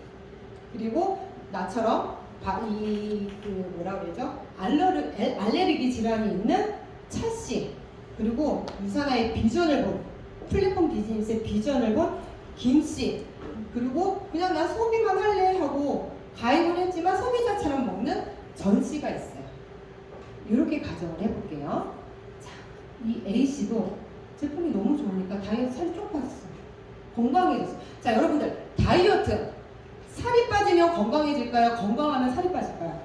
그리고 나처럼 뭐라 그러죠? 알레르기 질환이 있는 차씨, 그리고 유산화의 비전을 본, 플랫폼 비즈니스의 비전을 본 김씨, 그리고 그냥 나 소비만 할래 하고 가입을 했지만 소비자처럼 먹는 전씨가 있어요. 이렇게 가정을 해볼게요. 자, 이 A씨도 제품이 너무 좋으니까 다이어트 살이 쭉 빠졌어요. 건강해졌어요. 자, 여러분들 다이어트 살이 빠지면 건강해질까요? 건강하면 살이 빠질까요?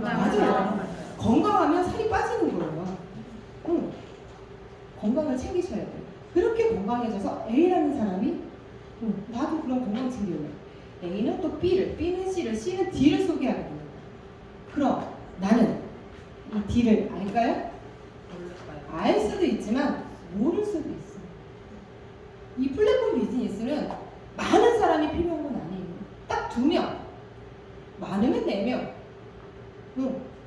맞아요. 건강하면 살이 빠지는 거예요. 건강을 챙기셔야 돼요. 그렇게 건강해져서 A라는 사람이 나도 그런 건강 챙겨요. A는 또 B는 C를, C는 D를 소개하게 됩니다. 그럼 나는 이 D를 알까요? 알 수도 있지만 모를 수도 있어요. 이 플랫폼 비즈니스는 많은 사람이 필요한 건 아니에요. 딱 2명, 많으면 4명.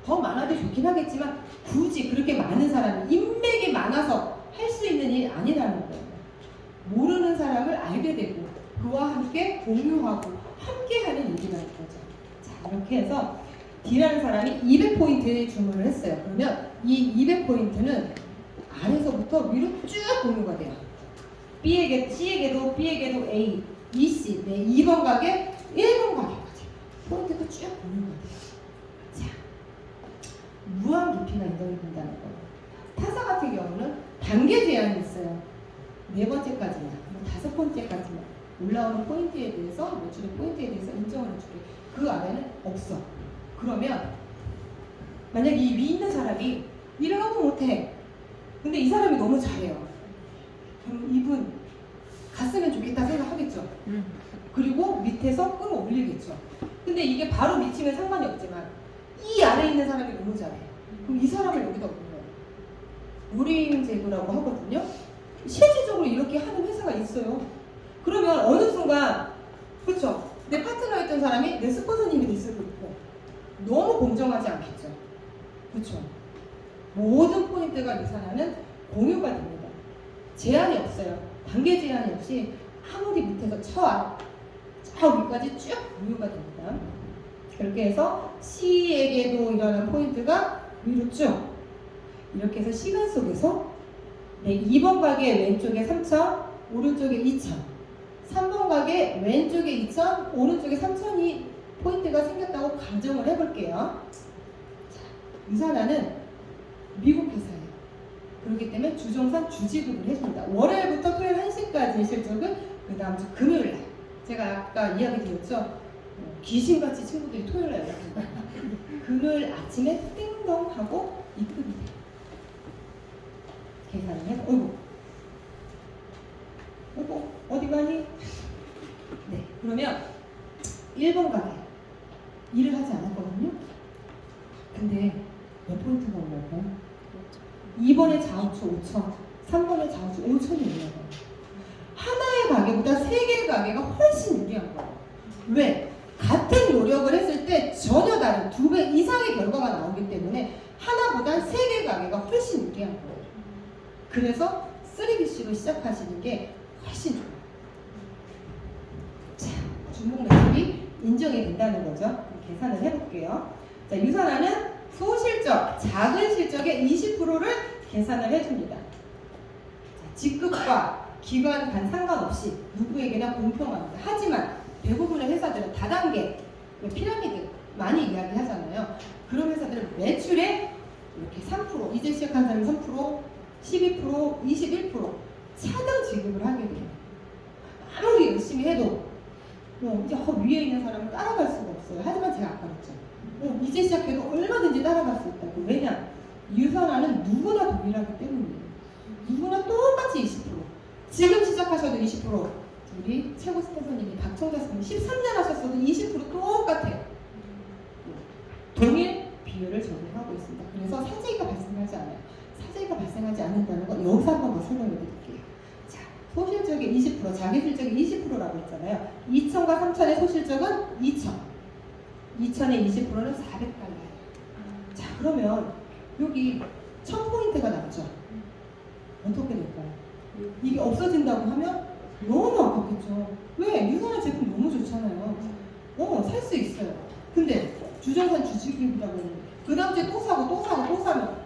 더 많아도 좋긴 하겠지만 굳이 그렇게 많은 사람이 인맥이 많아서 할 수 있는 일이 아니라는 거예요. 모르는 사람을 알게 되고 그와 함께 공유하고 함께 하는 일이라는 거죠. 자, 이렇게 해서 D라는 사람이 200포인트의 주문을 했어요. 그러면 이 200포인트는 아래서부터 위로 쭉 공유가 돼요. C에게도 A, B, C, 네, 2번 가게, 1번 가게까지 포인트가 쭉 공유가 돼요. 자, 무한 깊이가 인정이 된다는 거예요. 타사 같은 경우는 단계 제한이 있어요. 4번째까지만, 5번째까지만 올라오는 포인트에 대해서, 매출의 포인트에 대해서 인정을 해줄게. 그 안에는 없어. 그러면 만약 이 위 있는 사람이 일을 너무 못해. 근데 이 사람이 너무 잘해요. 그럼 이분 갔으면 좋겠다 생각하겠죠. 그리고 밑에서 끌어올리겠죠. 근데 이게 바로 미치면 상관이 없지만 이 아래에 있는 사람이 너무 잘해. 그럼 이 사람을 여기다 올려요. 무림 제도라고 하거든요. 실질적으로 이렇게 하는 회사가 있어요. 그러면 어느 순간 그렇죠. 내 파트너였던 사람이 내 스폰서님이 될 수도 있고 너무 공정하지 않겠죠. 그렇죠. 모든 포인트가 유산하는 공유가 됩니다. 제한이 없어요. 단계 제한이 없이 아무리 밑에서 저 위까지 쭉 공유가 됩니다. 그렇게 해서 C에게도 일어난 포인트가 위로 쭉 이렇게 해서 시간 속에서 2번 가게 왼쪽에 3천, 오른쪽에 2천, 3번 가게 왼쪽에 2천, 오른쪽에 3천이 포인트가 생겼다고 가정을 해볼게요. 자, 유산하는 미국 회사예요. 그렇기 때문에 주정산 주지급을 해줍니다. 월요일부터 토요일 1시까지의 실적은 그 다음 주 금요일 날. 제가 아까 이야기 드렸죠? 귀신같이 친구들이 토요일 날 연락한다. 금요일 아침에 띵동 하고 입금이 돼요. 계산을 해서 어이구 어디 가니? 네, 그러면 1번 가게 일을 하지 않았거든요. 근데 몇 포인트가 올라가요? 2번의 자우추 5천, 3번의 자우추 5천이 올라가요. 하나의 가게보다 3개의 가게가 훨씬 유리한 거예요. 왜? 같은 노력을 했을 때 전혀 다른 2배 이상의 결과가 나오기 때문에 하나보다 3개의 가게가 훨씬 유리한 거예요. 그래서 3BC로 시작하시는 게 훨씬 좋아요. 자, 중복 매출이 인정이 된다는 거죠. 그럼 계산을 해볼게요. 자, 유산하는 소실적, 작은 실적의 20%를 계산을 해줍니다. 자, 직급과 기관 간 상관없이 누구에게나 공평합니다. 하지만 대부분의 회사들은 다단계, 피라미드 많이 이야기하잖아요. 그런 회사들은 매출에 이렇게 3%, 이제 시작한 사람이 3%, 12%, 21% 차등 지급을 하게 돼요. 아무리 열심히 해도 이제 위에 있는 사람은 따라갈 수가 없어요. 하지만 제가 아까 그랬죠. 이제 시작해도 얼마든지 따라갈 수 있다고. 왜냐? 유산화는 누구나 동일하기 때문이에요. 누구나 똑같이 20%. 지금 시작하셔도 20%. 우리 최고 스폰서님이 박청자 선생님 13년 하셨어도 20% 똑같아요. 동일 비율을 적용하고 있습니다. 그래서 사재기가 발생하지 않아요. 사재기가 발생하지 않는다는 건 여기서 한 번 더 설명해 드릴게요. 자, 소실적의 20%, 자기실적의 20%라고 했잖아요. 2천과 3천의 소실적은 2천. 2천의 20%는 400달러예요. 자, 그러면 여기 1000포인트가 남죠. 어떻게 될까요? 이게 없어진다고 하면 너무 아깝겠죠. 왜? 유산화 제품 너무 좋잖아요. 살 수 있어요. 근데 주정산 주식이라고 했는데 그 다음 주에 또 사고 또 사고 또 사면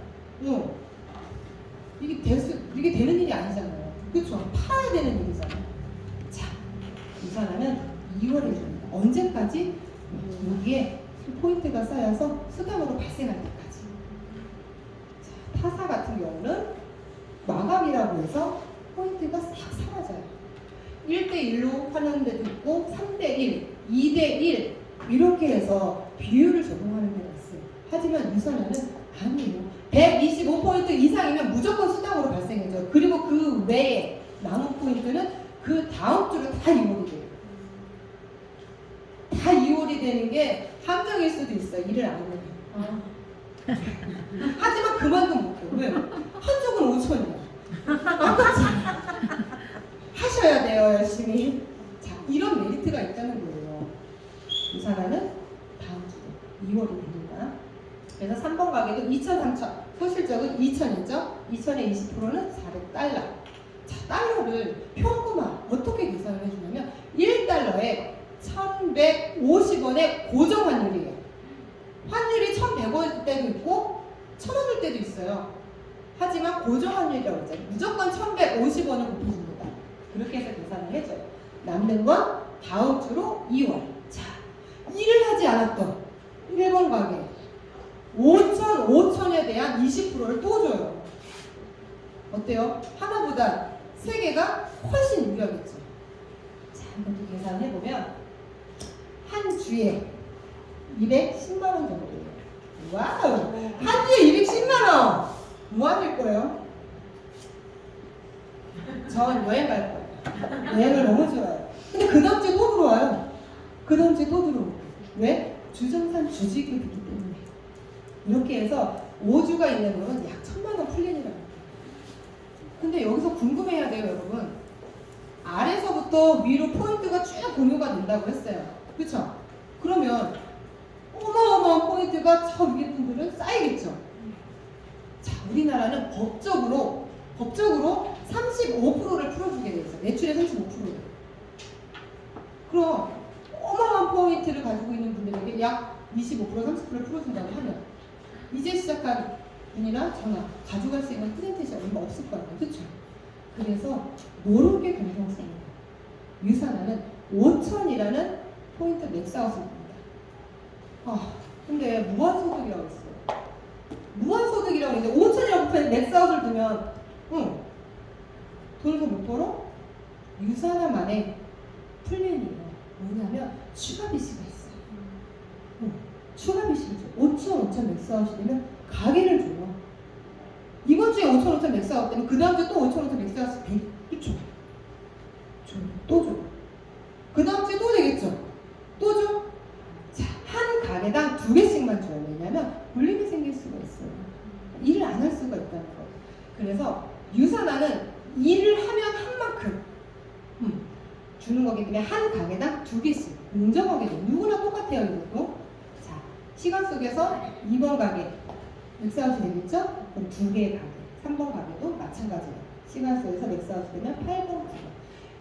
이게 되는 일이 아니잖아요. 그렇죠? 팔아야 되는 일이잖아요. 자, 유산화는 2월에 줍니다. 언제까지? 여기에 포인트가 쌓여서 수당으로 발생할 때까지. 자, 타사 같은 경우는 마감이라고 해서 포인트가 싹 사라져요. 1대1로 하는 데도 있고 3대1, 2대1 이렇게 해서 비율을 적용하는 데가 있어요. 하지만 유산화는 아니에요. 125포인트 이상이면 무조건 수당으로 발생해져요. 그리고 그 외에 남은 포인트는 그 다음 주로 다 이월이 돼요. 다 이월이 되는 게 함정일 수도 있어요. 일을 안 하면. 하지만 그만큼 못해요. 왜요? 한쪽은 5천이야. 아깝지? 하셔야 돼요. 열심히. 자, 이런 메리트가 있다는 거예요. 유산화는 다음 주에 2월이 됩니다. 그래서 3번 가게도 2천, 3천. 소실적은 2천이죠. 2천의 20%는 400달러. 자, 달러를 현금화 어떻게 계산을 해주냐면 1달러에 1150원의 고정 환율이에요. 환율이 1100원일 때도 있고 1000원일 때도 있어요. 하지만 고정 환율이라고 했잖아요. 무조건 1150원을 곱해줍니다. 그렇게 해서 계산을 해줘요. 남는 건 다음 주로 2월. 자, 일을 하지 않았던 1번 가게 5천에 대한 20%를 또 줘요. 어때요? 하나보다 3개가 훨씬 유리하겠죠. 자, 한번 또 계산을 해보면 한 주에 210만 원 정도예요. 와우! 한 주에 210만 원! 뭐 하실 거예요? 전 여행 갈 거예요. 여행을 너무 좋아해요. 근데 그 다음 주에 또 들어와요. 그 다음 주에 또 들어오고. 왜? 주정산 주식이기 때문에. 이렇게 해서 5주가 있는 거는 약 1,000만 원 풀린이라고 해요. 근데 여기서 궁금해야 돼요, 여러분. 아래서부터 위로 포인트가 쭉 공유가 된다고 했어요. 그쵸? 그러면 어마어마한 포인트가 저 위에 분들은 쌓이겠죠. 자, 우리나라는 법적으로 35%를 풀어주게 돼 있어요. 매출의 35%를. 그럼 어마어마한 포인트를 가지고 있는 분들에게 약 25%, 30%를 풀어준다고 하면 이제 시작한 분이나 저나 가져갈 수 있는 퍼센티지가 얼마 없을 거예요. 그렇죠? 그래서 모르게 공동성이 유산하는 5천이라는 포인트 맥스아웃입니다. 근데 무한소득이라고 했어요. 무한소득이라고 했는데 5천이라고 붙어 맥스아웃을 두면 돈을 더 못 벌어? 유산화만의 플랜이에요. 뭐냐면 추가 비시가 있어요. 추가 비시를 줘. 5천 맥스아웃이 되면 가게를 줘요. 이번 주에 5천 맥스아웃 되면 그 다음 주에 또 5천 맥스아웃이 되겠죠. 줘요. 또 줘. 그 다음 주에 또 되겠죠. 또 줘. 자, 한 가게당 2개씩만 줘요. 왜냐면 볼륨이 생길 수가 있어요. 일을 안 할 수가 있다는 거예요. 그래서 유산화는 일을 하면 한 만큼 주는 거기 때문에 한 가게당 2개씩 공정하게 줘. 누구나 똑같아요. 이것도. 자, 시간 속에서 2번 가게 맥스아웃이 되겠죠? 그럼 2개의 가게, 3번 가게도 마찬가지예요. 시간 속에서 맥스아웃이 되면 8번 가게.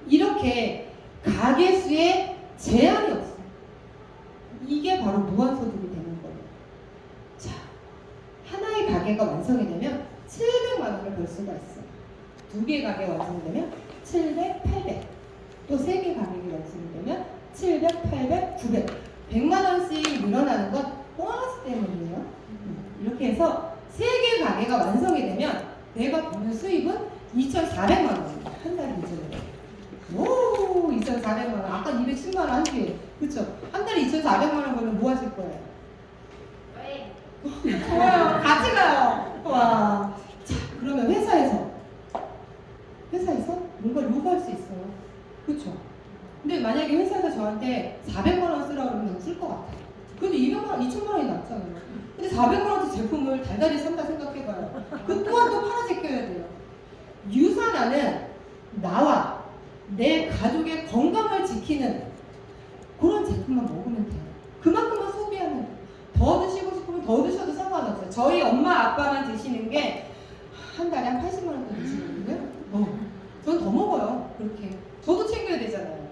이렇게 가게 수에 제한이 없어요. 이게 바로 무한소득이 되는 거예요. 자, 하나의 가게가 완성이 되면 700만 원을 벌 수가 있어요. 2개의 가게가 완성이 되면 700, 800. 또 3개 가격이 완성이 되면 700, 800, 900. 100만 원씩 늘어나는 건 보너스 때문이에요. 이렇게 해서 3개 가게가 완성이 되면 내가 버는 수입은 2,400만 원입니다. 한 달에 2,400만 원. 오, 2,400만 원. 아까 210만 원 한 뒤에. 그쵸? 한 달에 2,400만 원 벌면 뭐 하실 거예요? 좋아요. 같이 가요. 와. 자, 그러면 회사에서 뭔가 요구할 수 있어요. 그쵸? 근데 만약에 회사에서 저한테 400만 원 쓰라고 그러면 쓸 것 같아요. 근데 200만 원, 2천만 원이 남잖아요. 근데 400만 원짜리 제품을 달달이 산다 생각해봐요. 그 또한 또 팔아 제껴야 돼요. 유산화는 나와 내 가족의 건강을 지키는 그런 제품만 먹으면 돼요. 그만큼만 소비하면 돼요. 더 드시고 싶으면 더 드셔도 상관없어요. 저희 엄마 아빠만 드시는 게 한 달에 한 80만 원 정도 드시거든요. 전 더 먹어요. 그렇게. 저도 챙겨야 되잖아요.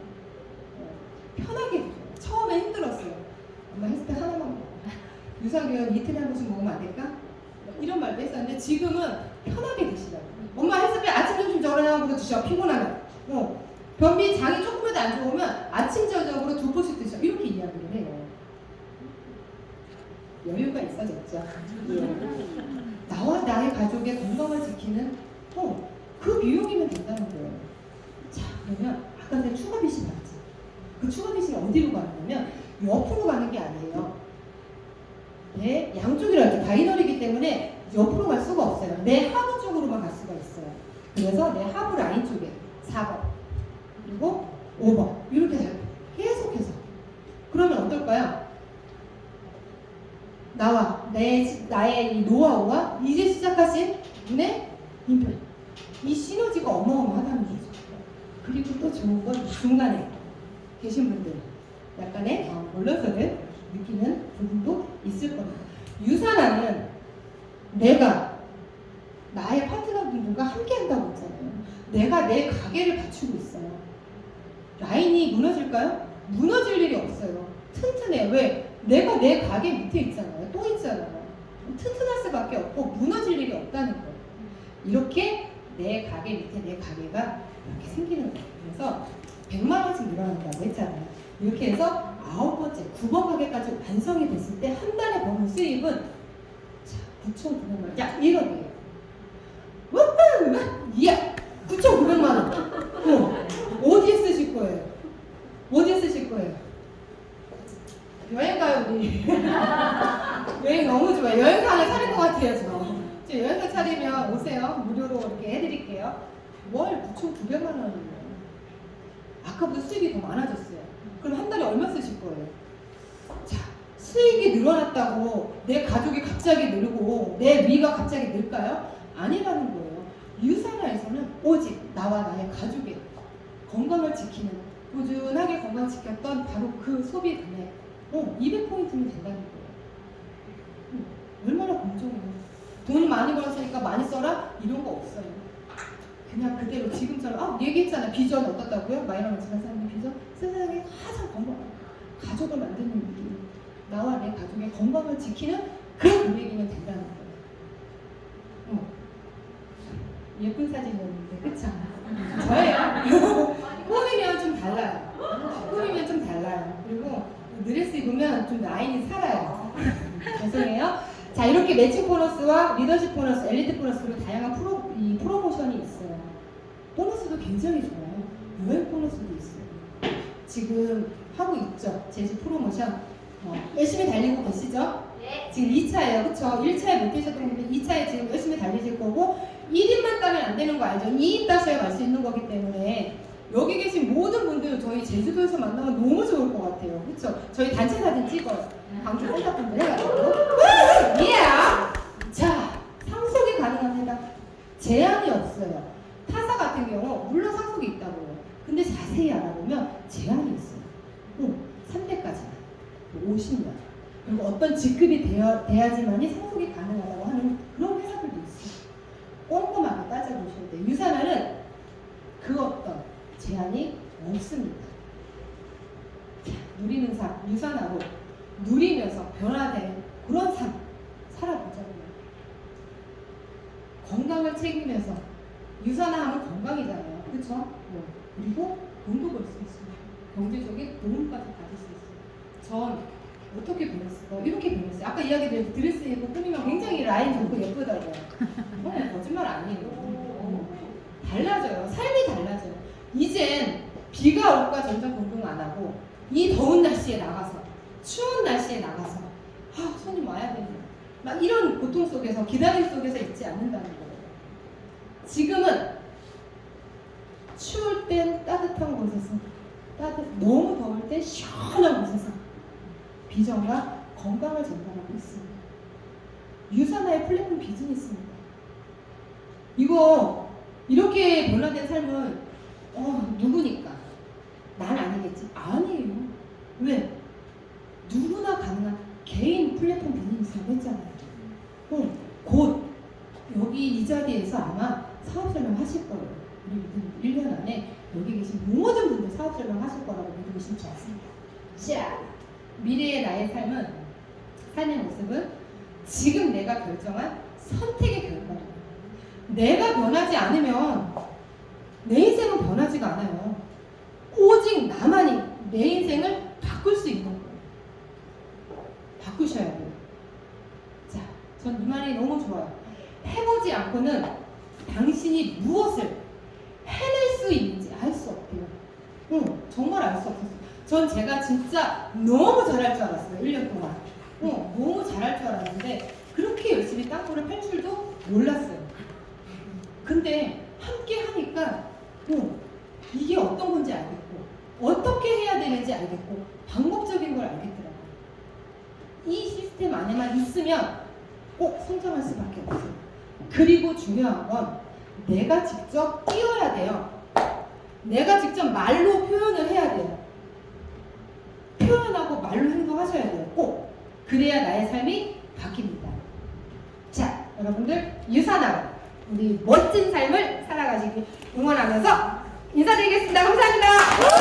편하게 드세요. 처음에 힘들었어요. 엄마 헬스팩 하나만 먹어. 유산균 이틀에 한 번씩 먹으면 안 될까? 이런 말도 했었는데 지금은 편하게 드시라고. 엄마 헬스팩 아침, 점심, 저녁으로 드셔. 피곤하면. 변비 장이 조금이라도 안 좋으면 아침, 저녁으로 2포씩 드셔. 이렇게 이야기를 해요. 여유가 있어졌죠. 예. 나와 나의 가족의 건강을 지키는 그 비용이면 된다는 거예요. 자, 그러면 아까 전에 추가 비시 나왔지. 그 추가 비시가 어디로 가느냐면 옆으로 가는 게 아니에요. 내 양쪽이라 하죠. 바이너리이기 때문에 옆으로 갈 수가 없어요. 내 하부 쪽으로만 갈 수가 있어요. 그래서 내 하부 라인 쪽에 4번 그리고 5번 이렇게 돼요. 계속해서. 그러면 어떨까요? 나의 이 노하우와 이제 시작하신 분의 인편 이 시너지가 어마어마하다는 거죠. 그리고 또 좋은 건 중간에 계신 분들 약간의 몰라서는 느끼는 부분도 있을 겁니다. 유산화는 내가 나의 파트너분들과 함께 한다고 했잖아요. 내가 내 가게를 갖추고 있어요. 라인이 무너질까요? 무너질 일이 없어요. 튼튼해요. 왜? 내가 내 가게 밑에 있잖아요. 또 있잖아요. 튼튼할 수밖에 없고 무너질 일이 없다는 거예요. 이렇게 내 가게 밑에 내 가게가 이렇게 생기는 거예요. 그래서 100만 원씩 늘어난다고 했잖아요. 이렇게 해서 9번째, 9번 가게까지 완성이 됐을 때 한 달에 버는 수입은 자, 9,900만 원. 야, 1억이에요. 우후! 야! 9,900만 원. 어디에 쓰실 거예요? 어디에 쓰실 거예요? 여행 가요, 우리. 여행 너무 좋아요. 여행사 하나 차릴 것 같아요, 저. 지금 여행사 차리면 오세요. 무료로 이렇게 해드릴게요. 월 9,900만 원이에요. 아까보다 수익이 더 많아졌어요. 그럼 한 달에 얼마 쓰실 거예요? 자, 수익이 늘어났다고 내 가족이 갑자기 늘고 내 위가 갑자기 늘까요? 아니라는 거예요. 유산화에서는 오직 나와 나의 가족의 건강을 지키는, 꾸준하게 건강 지켰던 바로 그 소비 금액 200포인트면 된다는 거예요. 얼마나 공정해요. 돈 많이 벌었으니까 많이 써라? 이런 거 없어요. 그냥 그대로 지금처럼 얘기했잖아. 비전 어떻다고요? 마이너스 사람의 비전? 세상에 가장 건강한 가족을 만드는 일이 나와 내 가족의 건강을 지키는 그 금액이면 된다는 거예요. 예쁜 사진이었는데 그쵸? 저예요. 꾸미면 좀 달라요. 꾸미면 좀 달라요. 그리고 드레스 입으면 좀 라인이 살아요. 죄송해요. 자, 이렇게 매칭 보너스와 리더십 보너스, 엘리트 보너스로 다양한 프로모션이 있어요. 보너스도 굉장히 좋아요. 여행 보너스도 있어요. 지금 하고 있죠. 제주 프로모션. 열심히 달리고 계시죠? 네. 지금 2차예요. 그쵸? 1차에 못 계셨던 분들 2차에 지금 열심히 달리실 거고 1인만 따면 안 되는 거 알죠? 2인 따셔야 갈 수 있는 거기 때문에 여기 계신 모든 분들 저희 제주도에서 만나면 너무 좋을 것 같아요. 그쵸? 저희 단체 사진 찍어요. 강주 센터분들 해가지고. 예! 자, 상속이 가능합니다. 제한이 없어요. 타사 같은 경우 물론 상속이 있다고요. 근데 자세히 알아보면 제한이 있어요. 3대까지 50년. 그리고 어떤 직급이 돼야지만이 상속이 가능하다고 하는 그런 회사들도 있어요. 꼼꼼하게 따져보셔야 돼요. 유산화는 그 어떤 제한이 없습니다. 자, 누리는 삶, 유산화로 누리면서 변화된 그런 삶 살아보자고요. 건강을 책임면서 유산화하면 건강이잖아요. 그렇죠? 그리고 돈도 벌 수 있어요. 경제적인 도움까지 받을 수 있어요. 전 어떻게 변했어요? 이렇게 변했어요. 아까 이야기드렸듯이 드레스 입고 꾸미면 굉장히 라인 좋고 예쁘다고요. 거짓말 아니에요. 달라져요. 삶이 달라져요. 이젠 비가 올까 점점 걱정 안 하고 이 더운 날씨에 나가서 추운 날씨에 나가서 손님 와야 되네. 막 이런 고통 속에서 기다림 속에서 있지 않는다는 거예요. 지금은 추울 땐 따뜻한 곳에서 너무 더울 때 시원한 곳에서 비전과 건강을 전달하고 있습니다. 유산화의 플랫폼 비즈니스입니다. 이거 이렇게 변화된 삶은 누구니까? 난 아니겠지? 아니에요. 왜? 누구나 가능한 개인 플랫폼 비즈니스라고 했잖아요. 곧 여기 이 자리에서 아마 사업 설명 하실 거예요. 우리 1년 안에 여기 계신 모든 분들 사업 설명 하실 거라고 믿고 싶지 않습니다. 자, 미래의 나의 삶의 모습은 지금 내가 결정한 선택의 결과예요. 내가 변하지 않으면 내 인생은 변하지가 않아요. 오직 나만이 내 인생을 바꿀 수 있는 거예요. 바꾸셔야 돼요. 자, 전 이 말이 너무 좋아요. 해보지 않고는 당신이 무엇을 해낼 수 있는지 알 수 없대요. 정말 알 수 없었어요. 전 제가 진짜 너무 잘할 줄 알았어요. 1년 동안. 너무 잘할 줄 알았는데 그렇게 열심히 땅굴을 팰 줄도 몰랐어요. 근데 함께 하니까 이게 어떤 건지 알겠고 어떻게 해야 되는지 알겠고 방법적인 걸 알겠더라고요. 이 시스템 안에만 있으면 꼭 성장할 수밖에 없어요. 그리고 중요한 건 내가 직접 뛰어야 돼요. 내가 직접 말로 표현을 해야 돼요. 표현하고 말로 행동하셔야 돼요. 꼭. 그래야 나의 삶이 바뀝니다. 자, 여러분들 유산화로 우리 멋진 삶을 살아가시길 응원하면서 인사드리겠습니다. 감사합니다.